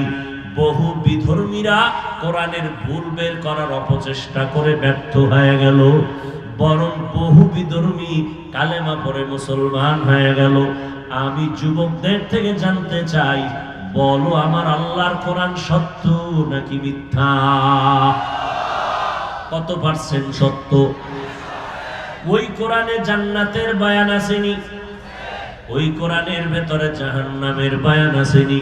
বহু বিধর্মীরা কোরআনের ভুল বের করার অপচেষ্টা করে ব্যর্থ হয়ে গেল, বরং বহু বিধর্মী কালেমা পড়ে মুসলমান হয়ে গেল। আমি যুবকদের থেকে জানতে চাই, বলো আমার আল্লাহর কোরআন সত্য নাকি মিথ্যা? কত পার্সেন্ট সত্য? ওই কোরআনে জান্নাতের বয়ান আসেনি? ওই কোরআনের ভেতরে জাহান্নামের বয়ান আসেনি?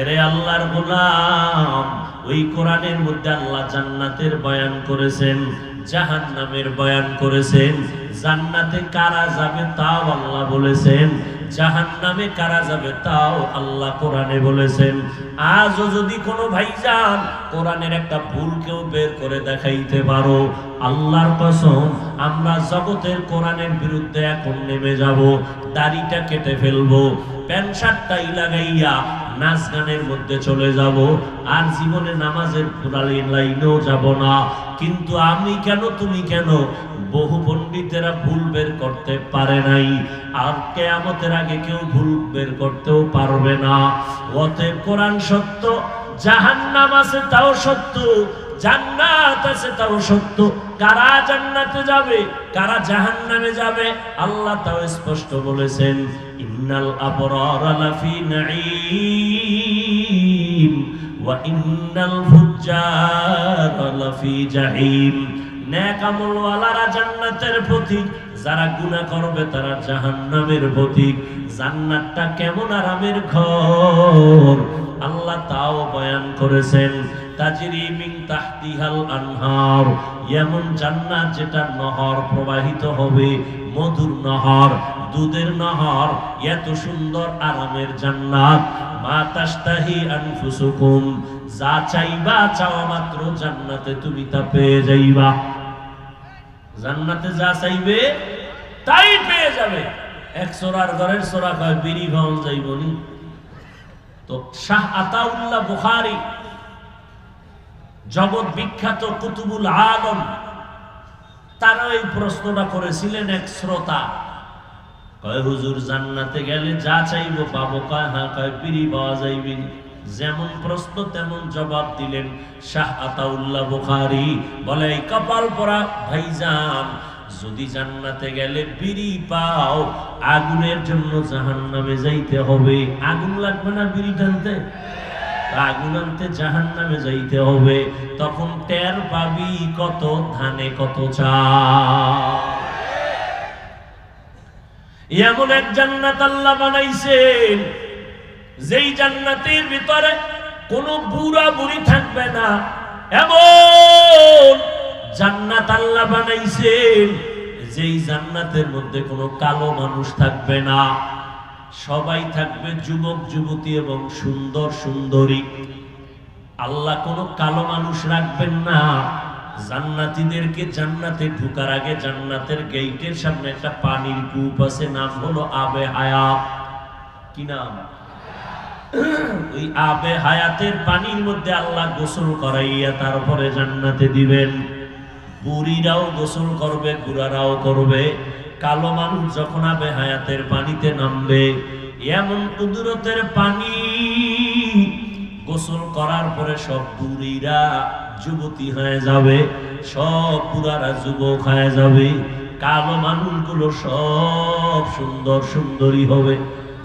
এরে আল্লাহর গোলাম, ওই কোরআনের মধ্যে আল্লাহ জান্নাতের বয়ান করেছেন, জাহান্নামের বয়ান করেছেন। জান্নাতে কারা যাবে তাও আল্লাহ বলেছেন, জাহান্নামে কারা যাবে তাও আল্লাহ কোরআনে বলেছেন। আজও যদি কোনো ভাইজান কোরআনের একটা ভুল কেউ বের করে দেখাইতে পারো, আল্লাহর কসম আমরা জগতের কোরআনের বিরুদ্ধে এখন নেমে যাব, দাড়িটা কেটে ফেলবো, প্যান্ট শার্টটাই লাগাইয়া নাচ গানের মধ্যে চলে যাব, আর জীবনে নামাজের লাইনেও যাব না। কিন্তু আমি কেন, তুমি কেন? বহু পণ্ডিতেরা ভুল বের করতে পারে নাই, আর কিয়ামতের আগে কেউ ভুল বের করতেও পারবে না। অতএব কোরআন সত্য, জাহান্নাম আছে তাও সত্য, জান্নাত আছে তাও সত্য। কারা জান্নাতে যাবে, কারা জাহান্নামে যাবে, আল্লাহ তাও স্পষ্ট বলেছেন, ইন্নাল আবরারা লাফি নাঈম ওয়া ইন্নাল ফুজ্জারা লাফি জাহিম। নেক আমলওয়ালারা জান্নাতের পথিক, যারা গুনাহ করবে তারা জাহান্নামের পথিক। জান্নাতটা কেমন আরামের ঘর আল্লাহ তাও বয়ান করেছেন। তাজরি মিন তাহতিহাল আনহার, এমন জান্নাত যেটা নহর প্রবাহিত হবে, মধুর নহর, দুধের নহর, এত সুন্দর আরামের জান্নাত। মা তাশতাহি আনফুসুকুম, যা চাইবা চাওয়া মাত্র জান্নাতে তুমি তা পেয়ে যাইবা। জান্নাতে যা চাইবে তাই পেয়ে যাবে। এক সোরার ঘরের সোরা কয় বিড়ি ভাউন যাইবনি। তো শাহ আতাউল্লাহ বুখারী, জগৎ বিখ্যাত কুতুবুল আলম, তারা এই প্রশ্নটা করেছিলেন এক শ্রোতা। কয় হুজুর জান্নাতে গেলে যা চাইবো পাবো? কয় হ্যাঁ। কয় বিড়ি পাওয়া যাইবে? যেমন প্রশ্ন তেমন জবাব দিলেন শাহ আতাউল্লাহ বুখারী। বলে এই কপাল পরা ভাইজান, যদি জান্নাতে গেলে বিড়ি পাও, আগুনের জন্য জাহান্নামে যাইতে হবে। আগুন লাগবে না বিড়ি টানতে? আগুন আনতে জাহান্নামে যাইতে হবে। তখন টের পাবি কত ধানে কত চাল। এমন এক জান্নাত আল্লাহ বানাইছেন, যেই জান্নাতের ভিতরে কোনো বুড়া বুড়ি থাকবে না। এমন জান্নাত আল্লাহ বানাইছেন, যেই জান্নাতের মধ্যে কোনো কালো মানুষ থাকবে না। সবাই থাকবে যুবক যুবতী এবং সুন্দর সুন্দরী। আল্লাহ কোনো কালো মানুষ রাখবেন না। জান্নাতীদেরকে জান্নাতে ঢোকার আগে জান্নাতের গেটের সামনে একটা পানির কূপ আছে, নাম হলো আবে হায়াত। কি নাম? ওই আবে হায়াতের পানির মধ্যে আল্লাহ গোসল করাইয়া তারপরে জান্নাতে দিবেন। বুড়িরাও গোসল করবে, বুড়ারাও করবে। কালো মানুষ যখন আবে হায়াতের পানিতে নামবে, এমন কুদরতের পানি, গোসল করার পরে সব বুড়িরা যুবতী হয়ে যাবে, সব বুড়ারা যুবক হয়ে যাবে, কালো মানুষগুলো সব সুন্দর সুন্দরী হবে।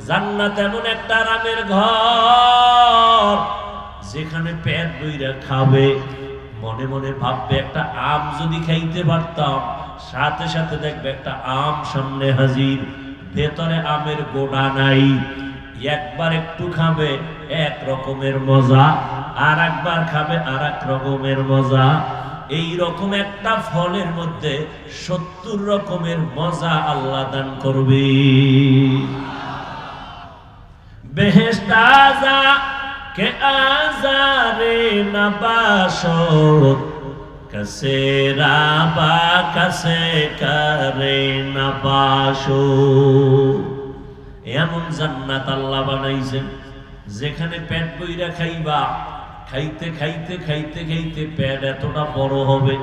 জান্নাত এমন একটা আরামের ঘর, যেখানে পেট বইরা খাবে, মনে মনে ভাববে একটা আম যদি খাইতে পারতাম, সাথে সাথে দেখবে একটা আম সামনে হাজির, ভেতরে আমের গোড়া নাই। একবার একটু খাবে এক রকমের মজা, আর একবার খাবে আর এক রকমের মজা। এই রকম একটা ফলের মধ্যে 70 রকমের মজা আল্লাহ দান করবে। বেহেশত আযা কে আযারে নবাশত, কাসে রাবা কাসে করে নবাশো। এমন জান্নাত আল্লাহ বানাইছেন, যেখানে পেট বইরা খাইবা, খাইতে খাইতে খাইতে খাইতে পেট এতটা বড় হবে,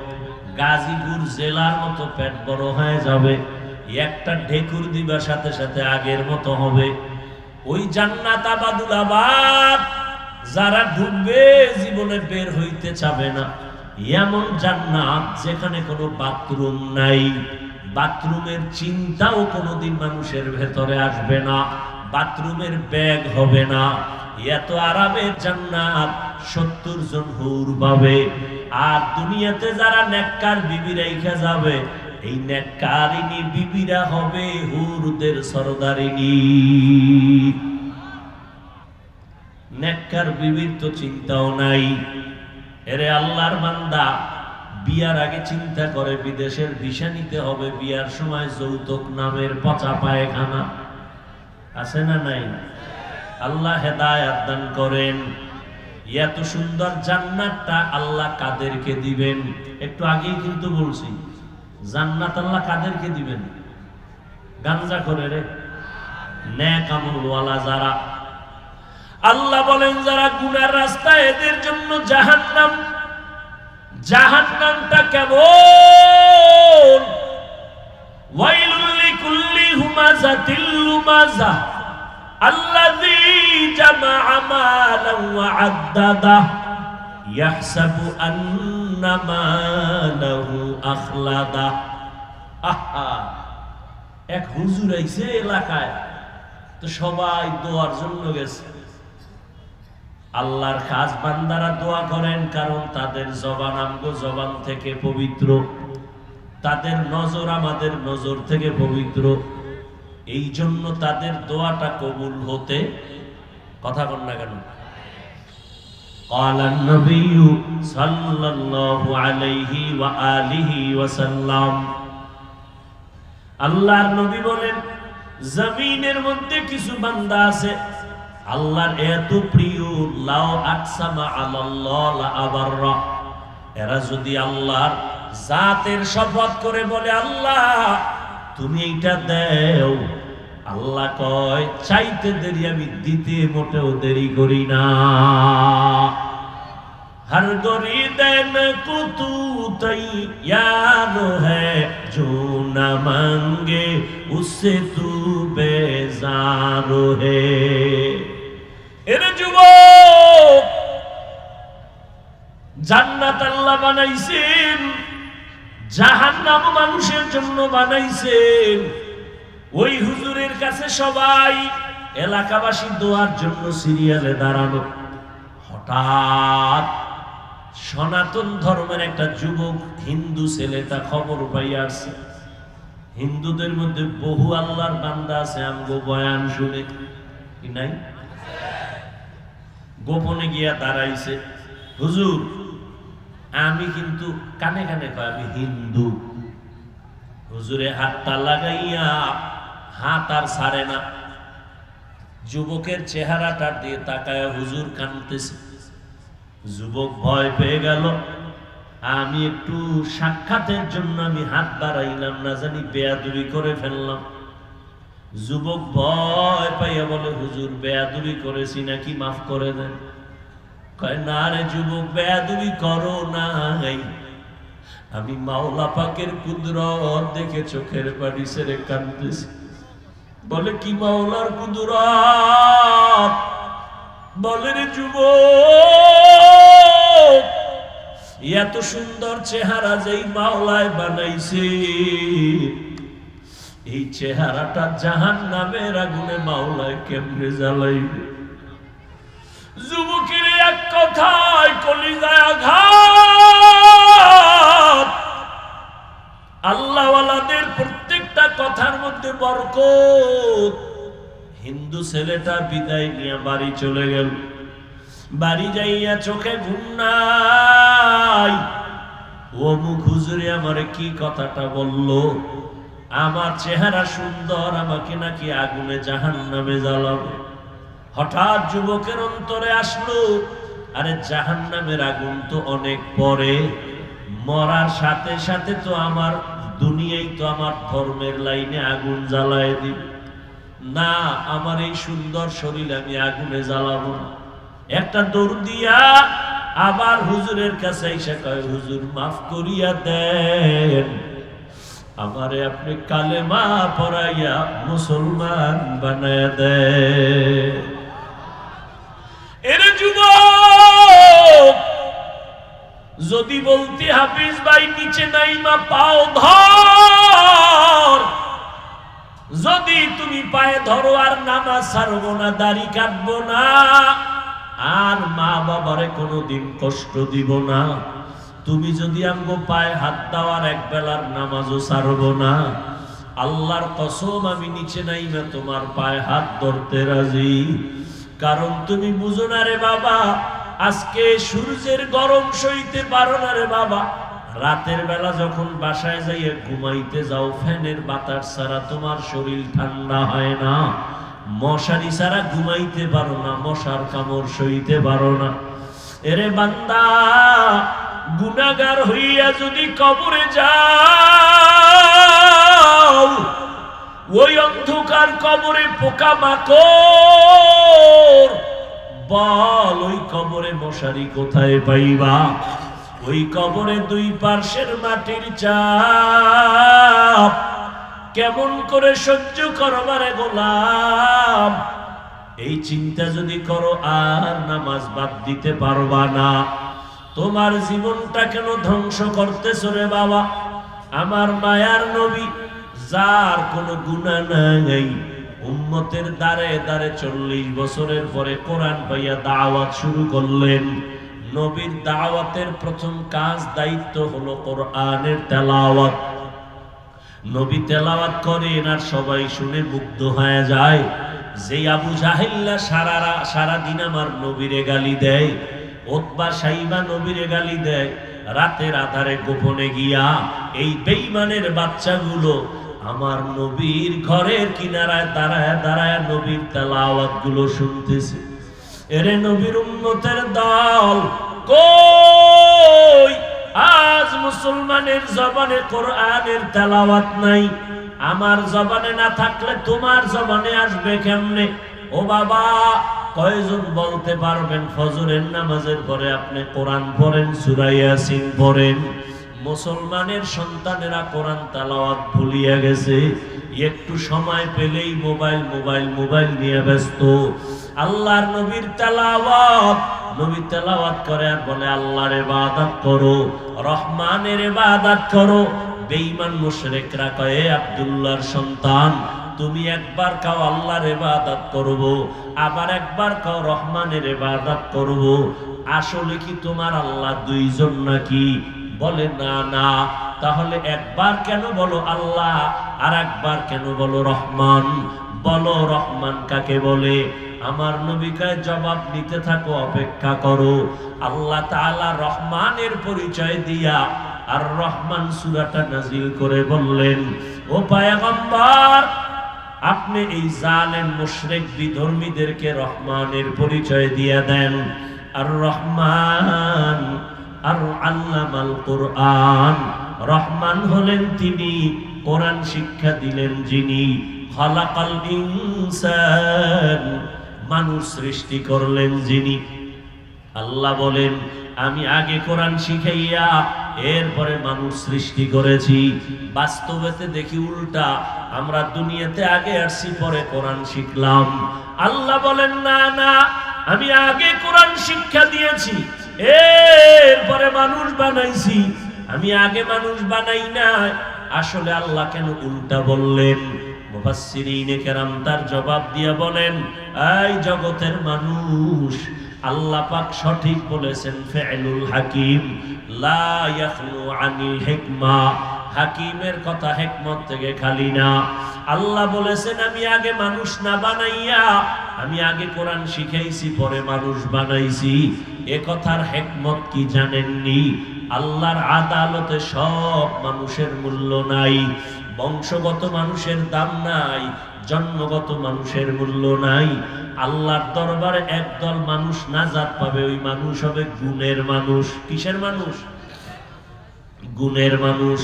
গাজীপুর জেলার মতো পেট বড় হয়ে যাবে। একটা ঢেকুর দিবার সাথে সাথে আগের মতো হবে। ওই জান্নাত আবাদুল আবাদ, যারা ঢুকবে জীবনে বের হইতে চাবে না। এমন জান্নাত যেখানে কোনো বাথরুম নাই, বাথরুমের চিন্তাও কোনোদিন মানুষের ভেতরে আসবে না, বাথরুমের ব্যাগ হবে না। এত আরামের জান্নাত 70 জন হুর পাবে। আর দুনিয়াতে যারা নেককার বিবি রাইখা যাবে, এই নেককারিনী বিবিরা হবে হুরদের সরদারিনী। নেককার বিবির তো চিন্তাও নাই। এরে আল্লাহর বান্দা, বিয়ার আগে চিন্তা করে বিদেশের ভিসা নিতে হবে, বিয়ার সময় যৌতুক নামের পচা পায়খানা আছে না নাই? আল্লাহ হেদায়েত দান করেন। এত সুন্দর জান্নাতটা আল্লাহ কাদেরকে দিবেন? একটু আগেই কিন্তু বলছি, জান্নাত আল্লাহ কাদেরকে দিবেন? গাঞ্জা করে রে, নেক আমলওয়ালা যারা। আল্লাহ বলেন যারা গুনার রাস্তায়, এদের জন্য জাহান্নাম। জাহান্নামটা কেমন? ওয়াইলুল লিকুল্লি হুমাযাতিল লুমাযা আল্লাযী জামাআ মালান ওয়া আদ্দাদা ইয়াহসাবু আন্না মালাহু আখলাদা। আহা, এক হুজুর আইছে এলাকায়, তো সবাই দোয়ার জন্য গেছে। আল্লাহর খাস বান্দারা দোয়া করেন, কারণ তাদের জবান আমগো জবান থেকে পবিত্র, তাদের নজর আমাদের নজর থেকে পবিত্র। এই জন্য তাদের দোয়াটা কবুল হতে, কথা বল না কেন? ক্বালান নবিয়্যু সাল্লাল্লাহু আলাইহি ওয়া আলিহি ওয়াসাল্লাম, আল্লাহর নবী বলেন, জমিনের মধ্যে কিছু বান্দা আছে আল্লাহর এত প্রিয়, লাউ আকসামা আলাল্লাহ লা আবাররা, এরা যদি আল্লাহর জাতের শপথ করে বলে, আল্লাহ তুমি এইটা দাও, আল্লাহ কয় চাইতে দেরি আমি দিতে মোটেও দেরি করি না। हर गोरीदैन को तू तैयार है, जो न मांगे उससे तू बेजार है। এর যুবক, জান্নাত আল্লাহ বানাইছেন, জাহান্নাম মানুষের জন্য বানাইছেন। ওই হুজুরের কাছে সবাই এলাকাবাসী দোয়ার জন্য সিরিয়ালে দাঁড়ানো। হঠাৎ সনাতন ধর্মের একটা যুবক হিন্দু ছেলেটা খবর পাইয়া আসছে, হিন্দুদের মধ্যে বহু আল্লাহর বান্দা আছে আমগো বয়ান শুনে, কি নাই? গোপনে গিয়া দাঁড়াইছে, হুজুর আমি কিন্তু কানে কানে কয় আমি হিন্দু। হুজুরে হাতটা লাগাইয়া হাত আর ছাড়ে না, যুবকের চেহারাটা দিয়ে তাকায় হুজুর কাঁদতেছে। যুবক ভয় পেয়ে গেল, আমি একটু সাক্ষাতের জন্য আমি হাত বাড়াইলাম, না জানি বেয়াদবি করে ফেললাম। যুবক ভয় পাইয়া বলে, হুজুর বেয়াদবি করেছি নাকি, মাফ করে দেন। কয় না রে যুবক, বেয়াদবি করো নাই, আমি মাওলা পাকের কুদরত দেখে চোখের পানি ছেড়ে কাঁদতেছি। বলে কি মাওলার কুদরত? বলে রে যুবক, এত সুন্দর চেহারা যেই মাওলায় বানাইছে, এই চেহারাটা জাহান্নামের আগুনে মাওলায় কেমনে জ্বালাইবে? যুবকের এক কথায় কলিজায় আঘাত। আল্লাহওয়ালাদের প্রত্যেকটা কথার মধ্যে বরকত। হিন্দু ছেলেটা বিদায় নিয়ে বাড়ি চলে গেল। বাড়ি যাইয়া চোখে ঘুম নাই। ও মুখ হুজুরে আমারে কি কথাটা বলল, আমার চেহারা সুন্দর, আমাকে নাকি আগুনে জাহান্নামে জ্বালাবে। হঠাৎ যুবকের অন্তরে আসলো, আরে জাহান্নামের আগুন তো অনেক পরে, মরার সাথে সাথে তো আমার দুনিয়ায় তো আমার ধর্মের লাইনে আগুন জ্বালায় দিবে না, আমার এই সুন্দর শরীর আমি আগুনে জ্বালাবো না। একটা দৌড় দিয়া আবার হুজুরের কাছে এসে কয়, হুজুর মাফ করিয়া দেন, আমারে আপনি কালেমা পড়াইয়া মুসলমান বানায়া দেন। এর যুবক যদি বলতে হাফিজ ভাই নিচে নাইমা পাও ধর, যদি তুমি পায়ে ধরো আর নামাজ ছাড়বো না, দাড়ি কাটবো না, আর মা বাবারে কোনোদিন কষ্ট দিব না, তুমি যদি আমগো পায়ে হাত দেওয়ার এক বেলার নামাজও ছাড়বো না, আল্লাহর কসম আমি নিচে নাইমা তোমার পায়ে হাত ধরতে রাজি। কারণ তুমি বুঝো না রে বাবা, আজকে সূর্যের গরম সইতে পারো না রে বাবা, রাতের বেলা যখন বাসায় যাইয়ে ঘুমাইতে যাও, ফ্যানের বাতাস ছাড়া তোমার শরীর ঠান্ডা হয় না, মশারি ছাড়া ঘুমাইতে পারো না, মশার কামড় সইতে পারো না। এরে বান্দা, গুনাহগার হইয়া যদি কবরে যাও, ওই অন্ধকার কবরে পোকামাকড়, বল ওই কবরে মশারি কোথায় পাইবা? ওই কবরে দুই পার্শ্বের মাটির চাপ কেমন করে সহ্য করবারে গোলাম? এই চিন্তা যদি করো আর নামাজ বাদ দিতে পারবা না। তোমার জীবনটা কেন ধ্বংস করতেছো রে বাবা? আমার মায়ার নবী, যার কোনো গুনাহ নাই, উম্মতের দ্বারে দ্বারে 40 বছরের পরে কোরআন পাইয়া দাওয়াত শুরু করলেন। নবীর দাওয়াতের প্রথম কাজ, দায়িত্ব হলো কোরআনের তেলাওয়াত। নবী তেলাওয়াত করেন আর সবাই শুনে মুগ্ধ হয়ে যায়। যে আবু জাহেল্লা সারা দিন আমার নবীরে গালি দেয়, উতবা সাইবা নবীরে গালি দেয়, রাতের আধারে গোপনে গিয়া এই বেঈমানের বাচ্চাগুলো আমার নবীর ঘরের কিনারায় দাঁড়ায় দাঁড়ায় নবীর তেলাওয়াত গুলো শুনতেছে। এরে নবীর উম্মতের দল কই? আজ মুসলমানের জবানে কোরআনের তেলাওয়াত নাই। আমার জবানে না থাকলে তোমার জবানে আসবে কেমনে? ও বাবা, কয়জন বলতে পারবেন ফজরের নামাজের পরে আপনি কোরআন পড়েন, সূরা ইয়াসিন পড়েন? মুসলমানের সন্তানেরা কোরআন তেলাওয়াত ভুলিয়া গেছে। একটু সময় পেলেই মোবাইল মোবাইল মোবাইল নিয়ে ব্যস্ত। আল্লাহর নবীর তেলাওয়াত, নবী তেলাওয়াত করে আর বলে আল্লাহর ইবাদত করো, রহমানের ইবাদত করো। বেঈমান মুশরিকরা কয়, আব্দুল্লাহর সন্তান, তুমি একবার কাও আল্লাহর ইবাদত করব, আবার একবার কাও রহমানের ইবাদত করব, আসলে কি তোমার আল্লাহ দুইজন নাকি? বলে না না। তাহলে একবার কেন বলো আল্লাহ আর একবার কেন বলো রহমান? বলো রহমান কাকে বলে? আমার নবীকে জবাব দিতে থাকো, অপেক্ষা করো। আল্লাহ তাআলা রহমানের পরিচয় দিয়া আর রহমান সূরাটা নাজিল করে বললেন, ও পয়গম্বর, আপনি এই জালেম মুশরিক বিধর্মীদেরকে রহমানের পরিচয় দিয়ে দেন। আর রহমান আর আল্লামাল কোরআন, রহমান হলেন তিনি, কোরআন শিক্ষা দিলেন যিনি। খালাকাল ইনসান, মানুষ সৃষ্টি করলেন যিনি। আল্লাহ বলেন, আমি আগে কোরআন শিখাইয়া এরপরে মানুষ সৃষ্টি করেছি। বাস্তবেতে দেখি উল্টা, আমরা দুনিয়াতে আগে আসছি পরে কোরআন শিখলাম। আল্লাহ বলেন না না, আমি আগে কোরআন শিক্ষা দিয়েছি এরপরে মানুষ বানাইছি, আমি আগে মানুষ বানাই না। আসলে আল্লাহ কেন উল্টা বললেন? মুফাসসিরিনে কেরাম তার জবাব দিয়া বলেন, এই জগতের মানুষ, আল্লাহ পাক সঠিক বলেছেন, ফি'লুল হাকিম লা ইয়াখলু আনিল হিকমা, হাকিমের কথা হিকমত থেকে খালি না। আল্লাহ বলেছেন, আমি আগে মানুষ না বানাইয়া আমি আগে কোরআন শিখাইছি পরে মানুষ বানাইছি। এ কথার হিকমত কি জানেননি? আল্লাহর আদালতে সব মানুষের মূল্য নাই, বংশগত মানুষের দাম নাই, জন্মগত মানুষের মূল্য নাই। আল্লাহর দরবারে একদল মানুষ নাজাত পাবে, ওই মানুষ হবে গুণের মানুষ। কিসের মানুষ? গুণের মানুষ।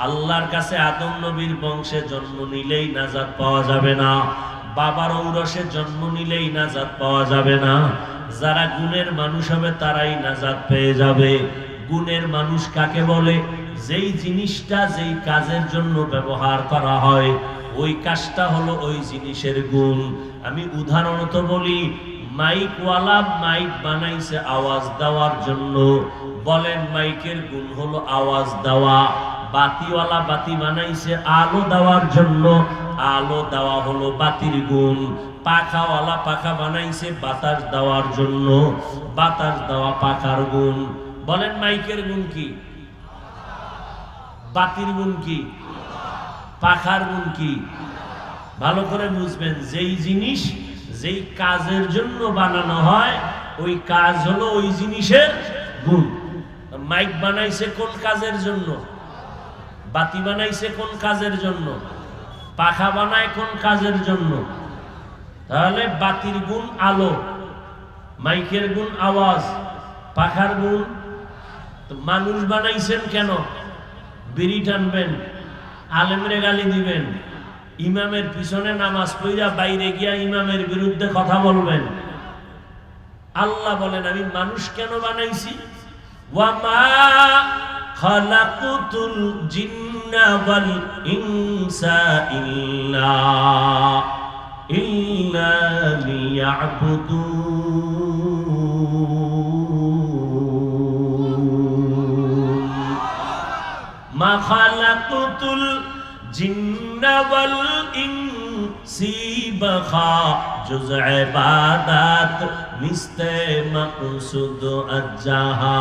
আল্লাহর কাছে আদম নবীর বংশে জন্ম নিলেই নাজাত পাওয়া যাবে না, বাবার ঔরসে জন্ম নিলেই নাজাত পাওয়া যাবে না। যারা গুণের মানুষ হবে তারাই নাজাত পেয়ে যাবে। গুণের মানুষ কাকে বলে? যেই জিনিসটা যেই কাজের জন্য ব্যবহার করা হয় ওই কাজটা হলো ওই জিনিসের গুণ। আমি উদাহরণত বলি, মাইকওয়ালা মাইক বানাইছে আওয়াজ দেওয়ার জন্য, বলেন মাইকের গুণ হলো আওয়াজ দেওয়া। বাতিওয়ালা বাতি বানাইছে আলো দেওয়ার জন্য, আলো দেওয়া হলো বাতির গুণ। পাখাওয়ালা পাখা বানাইছে বাতাস দেওয়ার জন্য, বাতাস দেওয়া পাখার গুণ। বলেন মাইকের গুণ কি? বাতির গুণ কি? পাখার গুণ কি? ভালো করে বুঝবেন, যেই জিনিস যেই কাজের জন্য বানানো হয় ওই কাজ হলো ওই জিনিসের গুণ। মাইক বানাইছে কোন কাজের জন্য? বাতি বানাইছে কোন কাজের জন্য? পাখা বানায় কোন কাজের জন্য? তাহলে বাতির গুণ আলো, মাইকের গুণ আওয়াজ, পাখার গুণ। মানুষ বানাইছেন কেন? বিড়ি টানবেন, আলেমরে গালি দিবেন, ইমামের পিছনে নামাজ পড়া বাইরে গিয়া ইমামের বিরুদ্ধে কথা বলবেন। আল্লাহ বলেন আমি মানুষ কেন বানাইছি? ওয়ামা খালাকুতুল জিন্না ওয়াল ইনসা ইল্লা লিয়াবুদুন। মা খালাকুতুল জিন্না ওয়াল ইনসি বাখা জুজ ইবাদাত মিস্তে মাকসুদ আজ্জাহা।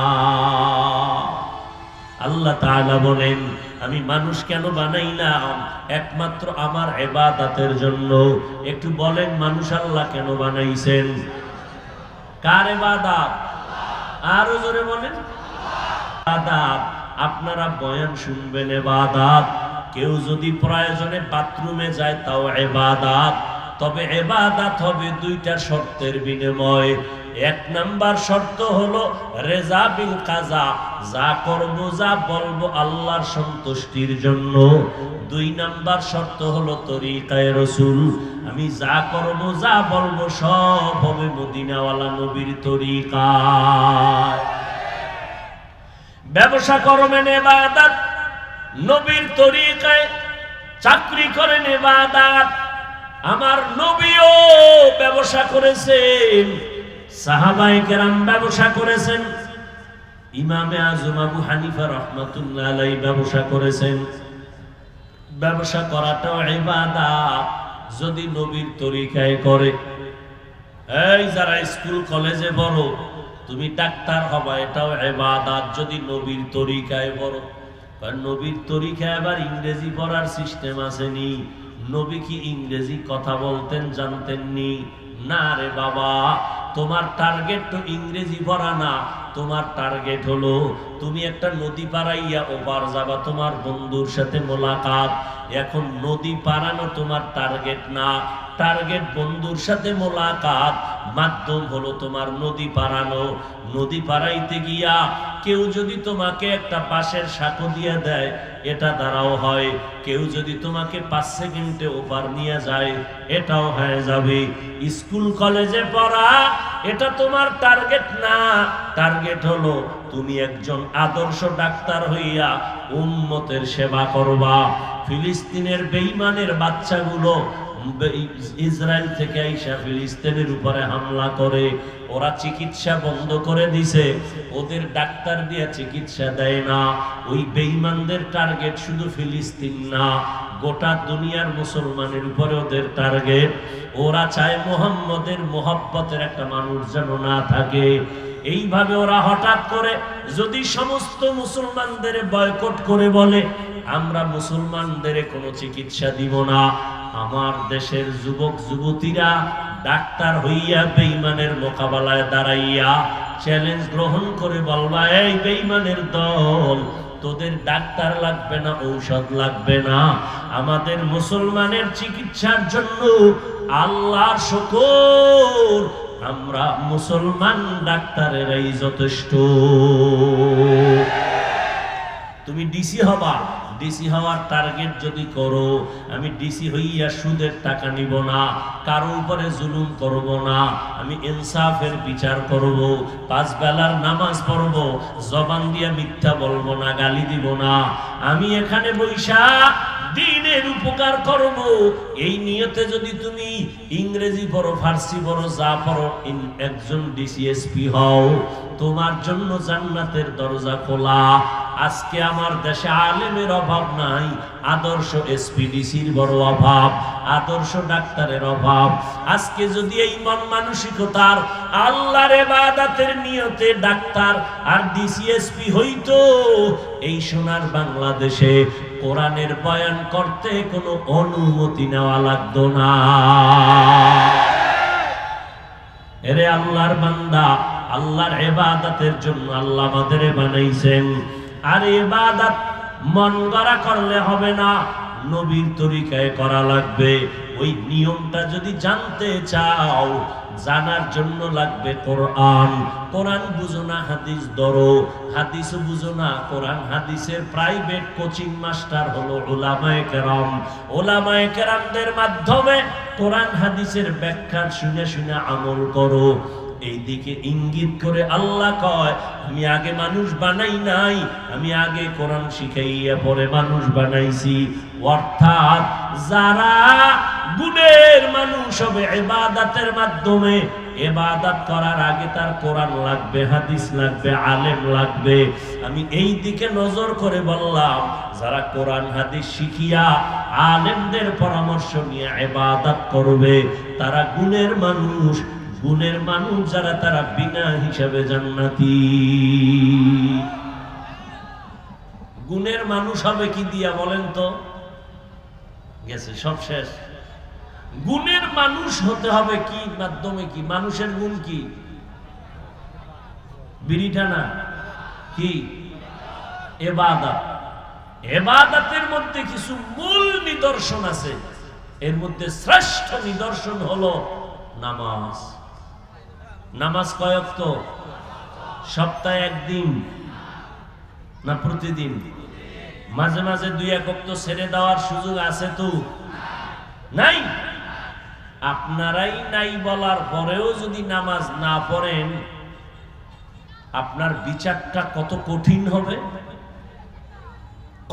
আল্লাহ তাআলা বলেন আমি মানুষ কেন বানাইলাম? একমাত্র আমার ইবাদতের জন্য। একটু বলেন মানুষ আল্লাহ কেন বানাইছেন? কার ইবাদত? আরো জোরে বলেন ইবাদত। আপনারা বয়ান শুনবেন ইবাদত, কেউ যদি প্রয়োজনে বাথরুমে যায় তাও ইবাদত। তবে ইবাদত হবে দুইটা শর্তের বিনিময়ে। এক নাম্বার শর্ত হলো রেজা বিল কাজা, যা করব যা বলবো আল্লাহর সন্তুষ্টির জন্য। দুই নাম্বার শর্ত হলো তরিকায়ে রাসূল, আমি যা করব যা বলবো সব হবে মদিনাওয়ালা নবীর তরিকায়। ব্যবসা করবেন ইবাদত নবীর তরিকায়, চাকরি করেন ইবাদত। আমার নবীও ব্যবসা করেছেন, সাহাবায়ে কেরাম ব্যবসা করেছেন, ইমামে আজম আবু হানিফা রাহমাতুল্লাহ আলাইহি ব্যবসা করেছেন। ব্যবসা করাটাও ইবাদত যদি নবীর তরিকায় করে। এই যারা স্কুল কলেজে পড়ো, তুমি ডাক্তার হবা, এটাও ইবাদত যদি নবীর তরিকায় পড়ো। কারণ নবীর তরিকায় আবার ইংরেজি পড়ার সিস্টেম আসেনি। নবী কি ইংরেজি কথা বলতেন জানতেননি? না রে বাবা, তোমার টার্গেট তো ইংরেজি পড়া না, তোমার টার্গেট হলো তুমি একটা নদী পারাইয়া ওপার যাবা, তোমার বন্ধুর সাথে মোলাকাত। এখন নদী পারানো তোমার টার্গেট না, টার্গেট বন্ধুর সাথে মোলাকাত, মাধ্যম হলো তোমার নদী পারানো। নদী পারাইতে গিয়া কেউ যদি তোমাকে একটা বাঁশের সাঁকো দিয়ে দেয় এটা দ্বারাও হয়, কেউ যদি তোমাকে 5 সেকেন্ডে ওপার নিয়ে যায় এটাও হয়ে যাবে। স্কুল কলেজে পড়া এটা তোমার টার্গেট না, টার্গেট হলো তুমি একজন আদর্শ ডাক্তার হইয়া উম্মতের সেবা করবা। ফিলিস্তিনের বেঈমানের বাচ্চাগুলো ইসরায়েল থেকে আইসা ফিলিস্তিনের উপরে হামলা করে, ওরা চিকিৎসা বন্ধ করে দিছে, ওদের ডাক্তার দিয়ে চিকিৎসা দেয় না। ওই বেঈমানদের টার্গেট শুধু ফিলিস্তিন না, গোটা দুনিয়ার মুসলমানের উপরে ওদের টার্গেট। ওরা চায় মুহাম্মদের মোহাব্বতের একটা মানুষ যেন না থাকে। এইভাবে ওরা হঠাৎ করে যদি সমস্ত মুসলমানদের বয়কট করে বলে আমরা মুসলমানদের কোনো চিকিৎসা দিব না, আমার দেশের যুবক যুবতীরা ডাক্তার হইয়া বেঈমানের মোকাবেলায় দাঁড়াইয়া চ্যালেঞ্জ গ্রহণ করে বলবা, এই বেঈমানের দল, তোদের ডাক্তার লাগবে না, ঔষধ লাগবে না, আমাদের মুসলমানের চিকিৎসার জন্য আল্লাহর শুকর, আমরা মুসলমান ডাক্তারেরাই যথেষ্ট। তুমি ডিসি হবা, ডিসি হওয়ার টার্গেট যদি করো, আমি ডিসি হইয়া সুদের টাকা নিব না, কারো উপরে জুলুম করব না, আমি ইনসাফের বিচার করব, 5 বেলার নামাজ পড়ব, জবান দিয়ে মিথ্যা বলবো না, গালি দিব না, আমি এখানে বৈশা দ্বীনের উপকার করব, এই নিয়তে যদি তুমি ইংরেজি পড়ো, ফার্সি পড়ো, যা পড়ো, একজন ডিসিএসপি হও, তোমার জন্য জান্নাতের দরজা খোলা। আজকে আমার দেশে আলেমের অভাব নাই, আদর্শ এসপিডিসির বড় অভাব, আদর্শ ডাক্তারের অভাব। আজকে যদি এই মন মানসিকতার আল্লাহর ইবাদতের নিয়তে ডাক্তার আর ডিসিএসপি হইতো, এই সোনার বাংলাদেশে কোরআনের বয়ান করতে কোনো অনুমতি নেওয়া লাগতো না। এরে আল্লাহর বান্দা, আল্লাহর ইবাদতের জন্য আল্লাহ আমাদের বানাইছেন। আর ইবাদত মন গড়া করলে হবে না, নবীর তরিকায় করা লাগবে। ওই নিয়মটা যদি জানতে চাও, জানার জন্য লাগবে কোরআন। কোরআন বুঝো না, হাদিস ধরো, হাদিস বুঝো না, কোরআন হাদিসের প্রাইভেট কোচিং মাস্টার হলো উলামায়ে কেরাম। উলামায়ে কেরামদের মাধ্যমে কোরআন হাদিসের ব্যাখ্যা শুনে শুনে আমল করো। এইদিকে ইঙ্গিত করে আল্লাহ কয়, আমি আগে মানুষ বানাই নাই, আমি আগে কোরআন শিখাইয়া পরে মানুষ বানাইছি। অর্থাৎ যারা গুণের মানুষ হবে ইবাদতের মাধ্যমে, ইবাদত করার আগে তার কোরআন লাগবে, হাদিস লাগবে, আলেম লাগবে। আমি এই দিকে নজর করে বললাম, যারা কোরআন হাদিস শিখিয়া আলেমদের পরামর্শ নিয়ে ইবাদত করবে, তারা গুণের মানুষ। গুণের মানুষ যারা, তারা বিনা হিসাবে জান্নাতি। গুণের মানুষ হবে কি দিয়া বলেন তো? গেছে, সব শেষ। গুণের মানুষ হতে হবে কি মাধ্যমে? কি মানুষের গুণ? কি বিড়িটা না, কি ইবাদত। ইবাদতের মধ্যে কিছু মূল নিদর্শন আছে, এর মধ্যে শ্রেষ্ঠ নিদর্শন হলো নামাজ। নামাজ কয় ওয়াক্ত? সপ্তাহে একদিন না প্রতিদিন? মাঝে মাঝে 2-1 ওয়াক্ত ছেড়ে দেওয়ার সুযোগ আছে তো? নাই। আপনারাই নাই বলার পরেও যদি নামাজ না পড়েন, আপনার বিচারটা কত কঠিন হবে,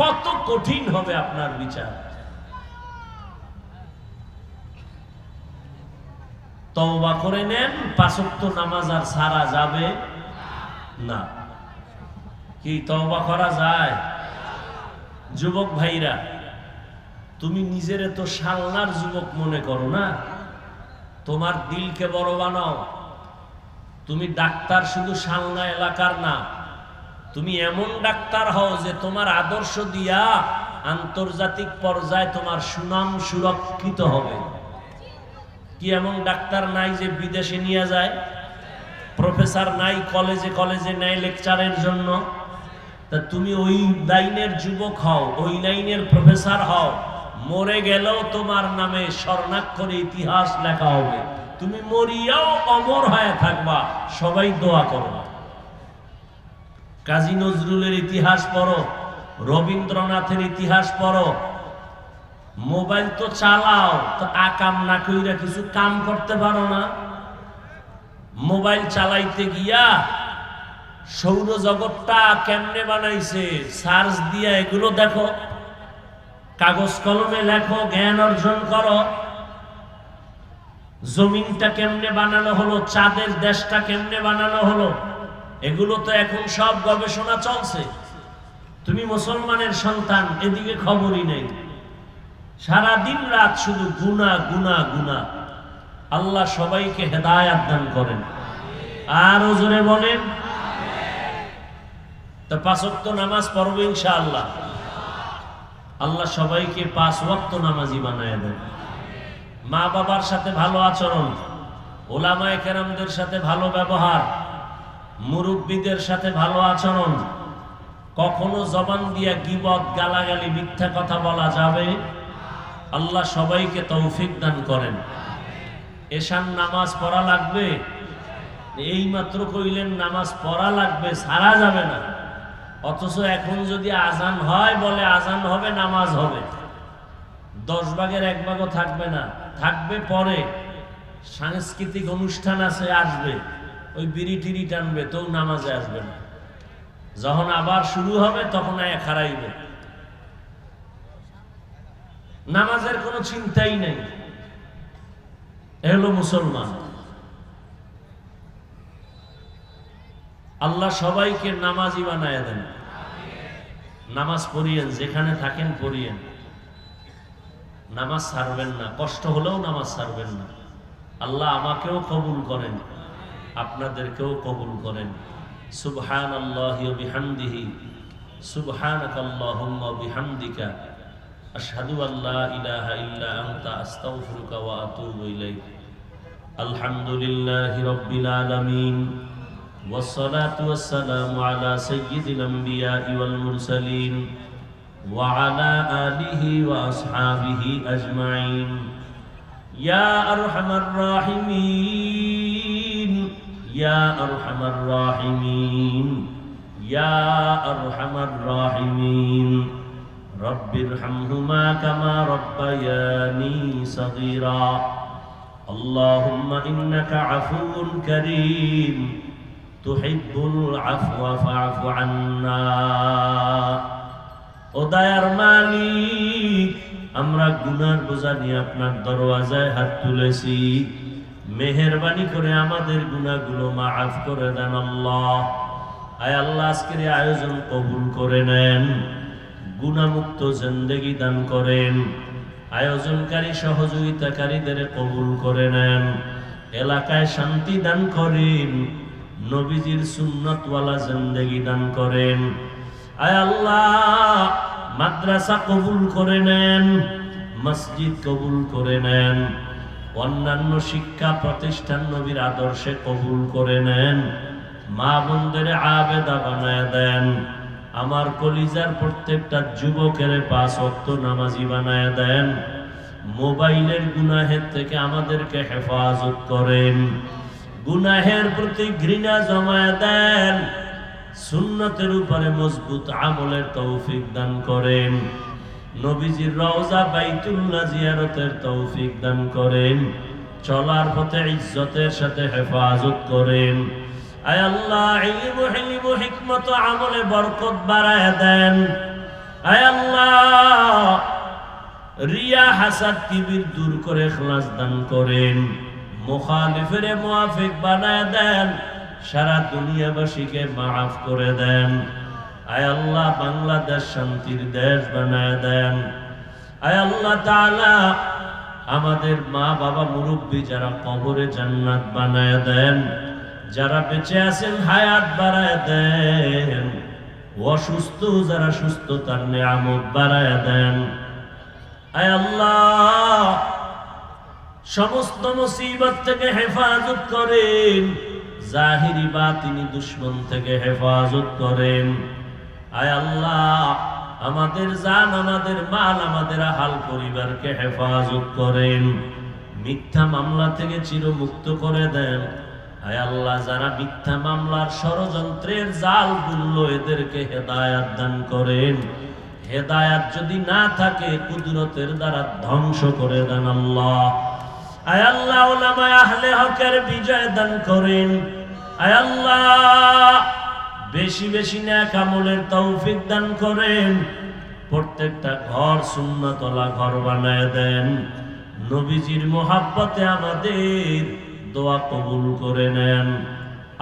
কত কঠিন হবে আপনার বিচার। তওবা করে নেন, 5 ওয়াক্ত নামাজ আর ছাড়া যাবে না। কি তওবা করা যায়? যুবক ভাইরা, তুমি নিজেরে তো শালনার যুবক মনে করো না, তোমার দিলকে বড় বানাও। তুমি ডাক্তার শুধু শালনা এলাকার না, তুমি এমন ডাক্তার হও যে তোমার আদর্শ দিয়া আন্তর্জাতিক পর্যায়ে তোমার সুনাম সুরক্ষিত হবে। কি এমন ডাক্তার নাই যে বিদেশে নিয়ে যায়? প্রফেসর নাই কলেজে কলেজে নেয় লেকচারের জন্য? তা তুমি ওই লাইনের যুবক হও, ওই লাইনের প্রফেসর হও, মরে গেলেও তোমার নামে স্বর্ণাক্ষরে ইতিহাস লেখা হবে। তুমি মরিয়াও অমর হয়ে থাকবা, সবাই দোয়া করো। কাজী নজরুলের ইতিহাস পড়ো, রবীন্দ্রনাথের ইতিহাস পড়ো। মোবাইল তো চালাও, তো আকাম না কইরা কিছু কাম করতে পারো না? মোবাইল চালাইতে গিয়া সৌরজগৎটা কেমনে বানাইছে সার্চ দিয়া এগুলো দেখো, কাগজ কলমে লেখো, জ্ঞান অর্জন করো। জমিনটা কেমনে বানানো হলো, চাঁদের দেশটা কেমনে বানানো হলো, এগুলো তো এখন সব গবেষণা চলছে। তুমি মুসলমানের সন্তান, এদিকে খবরই নেই, সারা দিন রাত শুধু গুনাহ গুনাহ গুনাহ। আল্লাহ সবাইকে হেদায়েত দান করেন। আর জোরে বলেন। তো 5 ওয়াক্ত নামাজ পড়বো ইনশাআল্লাহ। আল্লাহ সবাইকে 5 ওয়াক্ত নামাজি বানায় দেন। মা বাবার সাথে ভালো আচরণ, ওলামায়ে কেরামদের সাথে ভালো ব্যবহার, মুরব্বীদের সাথে ভালো আচরণ। কখনো জবান দিয়া গীবত, গালাগালি, মিথ্যা কথা বলা যাবে? আল্লাহ সবাইকে তৌফিক দান করেন। এশার নামাজ পড়া লাগবে, এই মাত্র কইলেন নামাজ পড়া লাগবে, ছাড়া যাবে না। অথচ এখন যদি আজান হয় বলে আজান হবে, নামাজ হবে, 10 ভাগের 1 ভাগও থাকবে না, থাকবে পরে। সাংস্কৃতিক অনুষ্ঠান আছে, আসবে, ওই বিড়ি টিড়ি টানবে, তো নামাজে আসবে না। যখন আবার শুরু হবে তখন এক হারাইবে, নামাজের কোনো চিন্তাই নেই। এ হলো মুসলমান। আল্লাহ সবাইকে নামাজি বানায় দেন। নামাজ পড়িয়েন, যেখানে থাকেন পড়িয়েন, নামাজ ছাড়বেন না, কষ্ট হলেও নামাজ ছাড়বেন না। আল্লাহ আমাকেও কবুল করেন, আপনাদেরকেও কবুল করেন। সুবহানাল্লাহি ওয়া বিহামদিহি, সুবহানাকাল্লাহুম্মা ওয়া বিহামদিকা, আশহাদু আল্লা ইলাহা ইল্লা আনতা, আস্তাগফিরুকা ওয়া আতুবু ইলাইক। আলহামদুলিল্লাহি রাব্বিল আলামিন, والصلاة والسلام على سيد الأنبياء والمرسلين وعلى آله وأصحابه أجمعين. يا أرحم الراحمين، يا أرحم الراحمين، يا أرحم الراحمين، رب ارحمهما كما ربياني صغيرا. اللهم إنك عفو كريم তুহিব্বুল আফওয়া ফা'ফু আন্না। ও দয়ার মালিক, আমরা গুনার বোঝা নিয়ে আপনার দরওয়াজায় হাত তুলেছি, মেহেরবানি করে আমাদের গুনাহগুলো মাফ করে দেন আল্লাহ। আয় আল্লাহ, আজকের এই আয়োজন কবুল করে নেন, গুনাহমুক্ত জিন্দেগি দান করেন। আয়োজনকারী সহযোগিতাকারীদের কবুল করে নেন, এলাকায় শান্তি দান করেন, নবীজির সুন্নতওয়ালা জিন্দেগি দান করেন। আয় আল্লাহ, মাদ্রাসা কবুল করে নেন, মসজিদ কবুল করে নেন, অন্যান্য শিক্ষা প্রতিষ্ঠান নবীর আদর্শে কবুল করে নেন। মা বোনদের আবেদা বানায় দেন। আমার কলিজার প্রত্যেকটা যুবকের 5 ওয়াক্ত নামাজি বানায় দেন। মোবাইলের গুনাহের থেকে আমাদেরকে হেফাজত করেন, গুনাহের প্রতি ঘৃণা জমায় দেন, সুন্নতের উপরে মজবুত আমলের তৌফিক দান করেন, নবীজির রওজা বাইতুল্লাহ জিয়ারতের তৌফিক দান করেন, চলার পথে ইজ্জতের সাথে হেফাজত করেন। আয় আল্লাহ, ইলম হিলম হিকমত আমলে বরকত বাড়ায় দেন। আয় আল্লাহ, রিয়া হাসাদ কিবির দূর করে ইখলাস দান করেন, মুখালিফের মুআফিক বানায় দেন, সারা দুনিয়াবাসীকে মাফ করে দেন। আয় আল্লাহ, বাংলাদেশ শান্তির দেশ বানায় দেন। আয় আল্লাহ তাআলা, আমাদের মা বাবা মুরব্বী যারা কবরে জান্নাত বানায় দেন, যারা বেঁচে আছেন হায়াত বাড়ায় দেন, অসুস্থ যারা সুস্থতার নিয়ামত বাড়ায় দেন। আয় আল্লাহ, সমস্ত মুসিবত থেকে হেফাজত করেন, জাহিরি বাতিনি দুশমন থেকে হেফাজত করেন। আয় আল্লাহ, আমাদের জান, আমাদের মাল, আমাদের আহাল পরিবারকে হেফাজত করেন, মিথ্যা মামলা থেকে চিরমুক্ত করে দেন। আয় আল্লাহ, যারা মিথ্যা মামলার ষড়যন্ত্রের জাল বুনলো, এদেরকে হেদায়াত দান করেন। হেদায়াত যদি না থাকে, কুদরতের দ্বারা ধ্বংস করে দেন আল্লাহ। আয় আল্লাহ, উলামা আহলে হকের বিজয় দান করেন। আয় আল্লাহ, বেশি বেশি নেক আমলের তৌফিক দান করেন। প্রত্যেকটা ঘর সুন্নতওয়ালা ঘর বানায় দেন। নবীজির মোহাব্বতে আমাদের দোয়া কবুল করে নেন।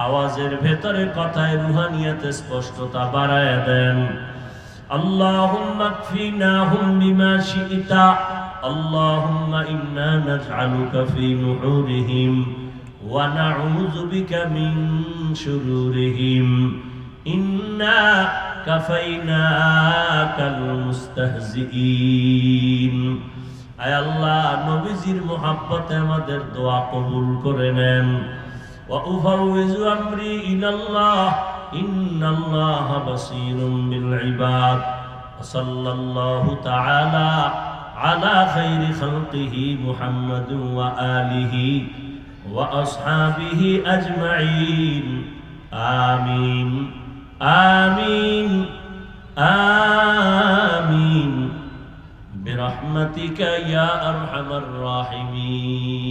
আওয়াজের ভেতরে কথায় রুহানিয়াতে স্পষ্টতা বাড়ায় দেন। আল্লাহুম্মা কফিনাহুম বিমা শি'তা, আল্লাহুম্মা ইন্না নাজআলুকা ফি নুহুরিহিম ওয়া নাউযু বিকা মিন শুরুরিহিম, ইন্না কাফাইনাকাল মুস্তাহজিঈন। আয় আল্লাহ, নবীজির মোহাব্বতে আমাদের দোয়া কবুল করে নেন। ওয়া উফাউযু আমরি ইলাল্লাহ, ইন্নাল্লাহা বাসীরুম বিল ইবাদ। সাল্লাল্লাহু তাআলা আলা খাইরি খালকিহি মুহাম্মাদিন ওয়া আলিহি ওয়া আসহাবিহি আজমাইন। আমিন আমিন। আমিন বিরহমাতিকা ইয়া আরহামার রাহিমিন।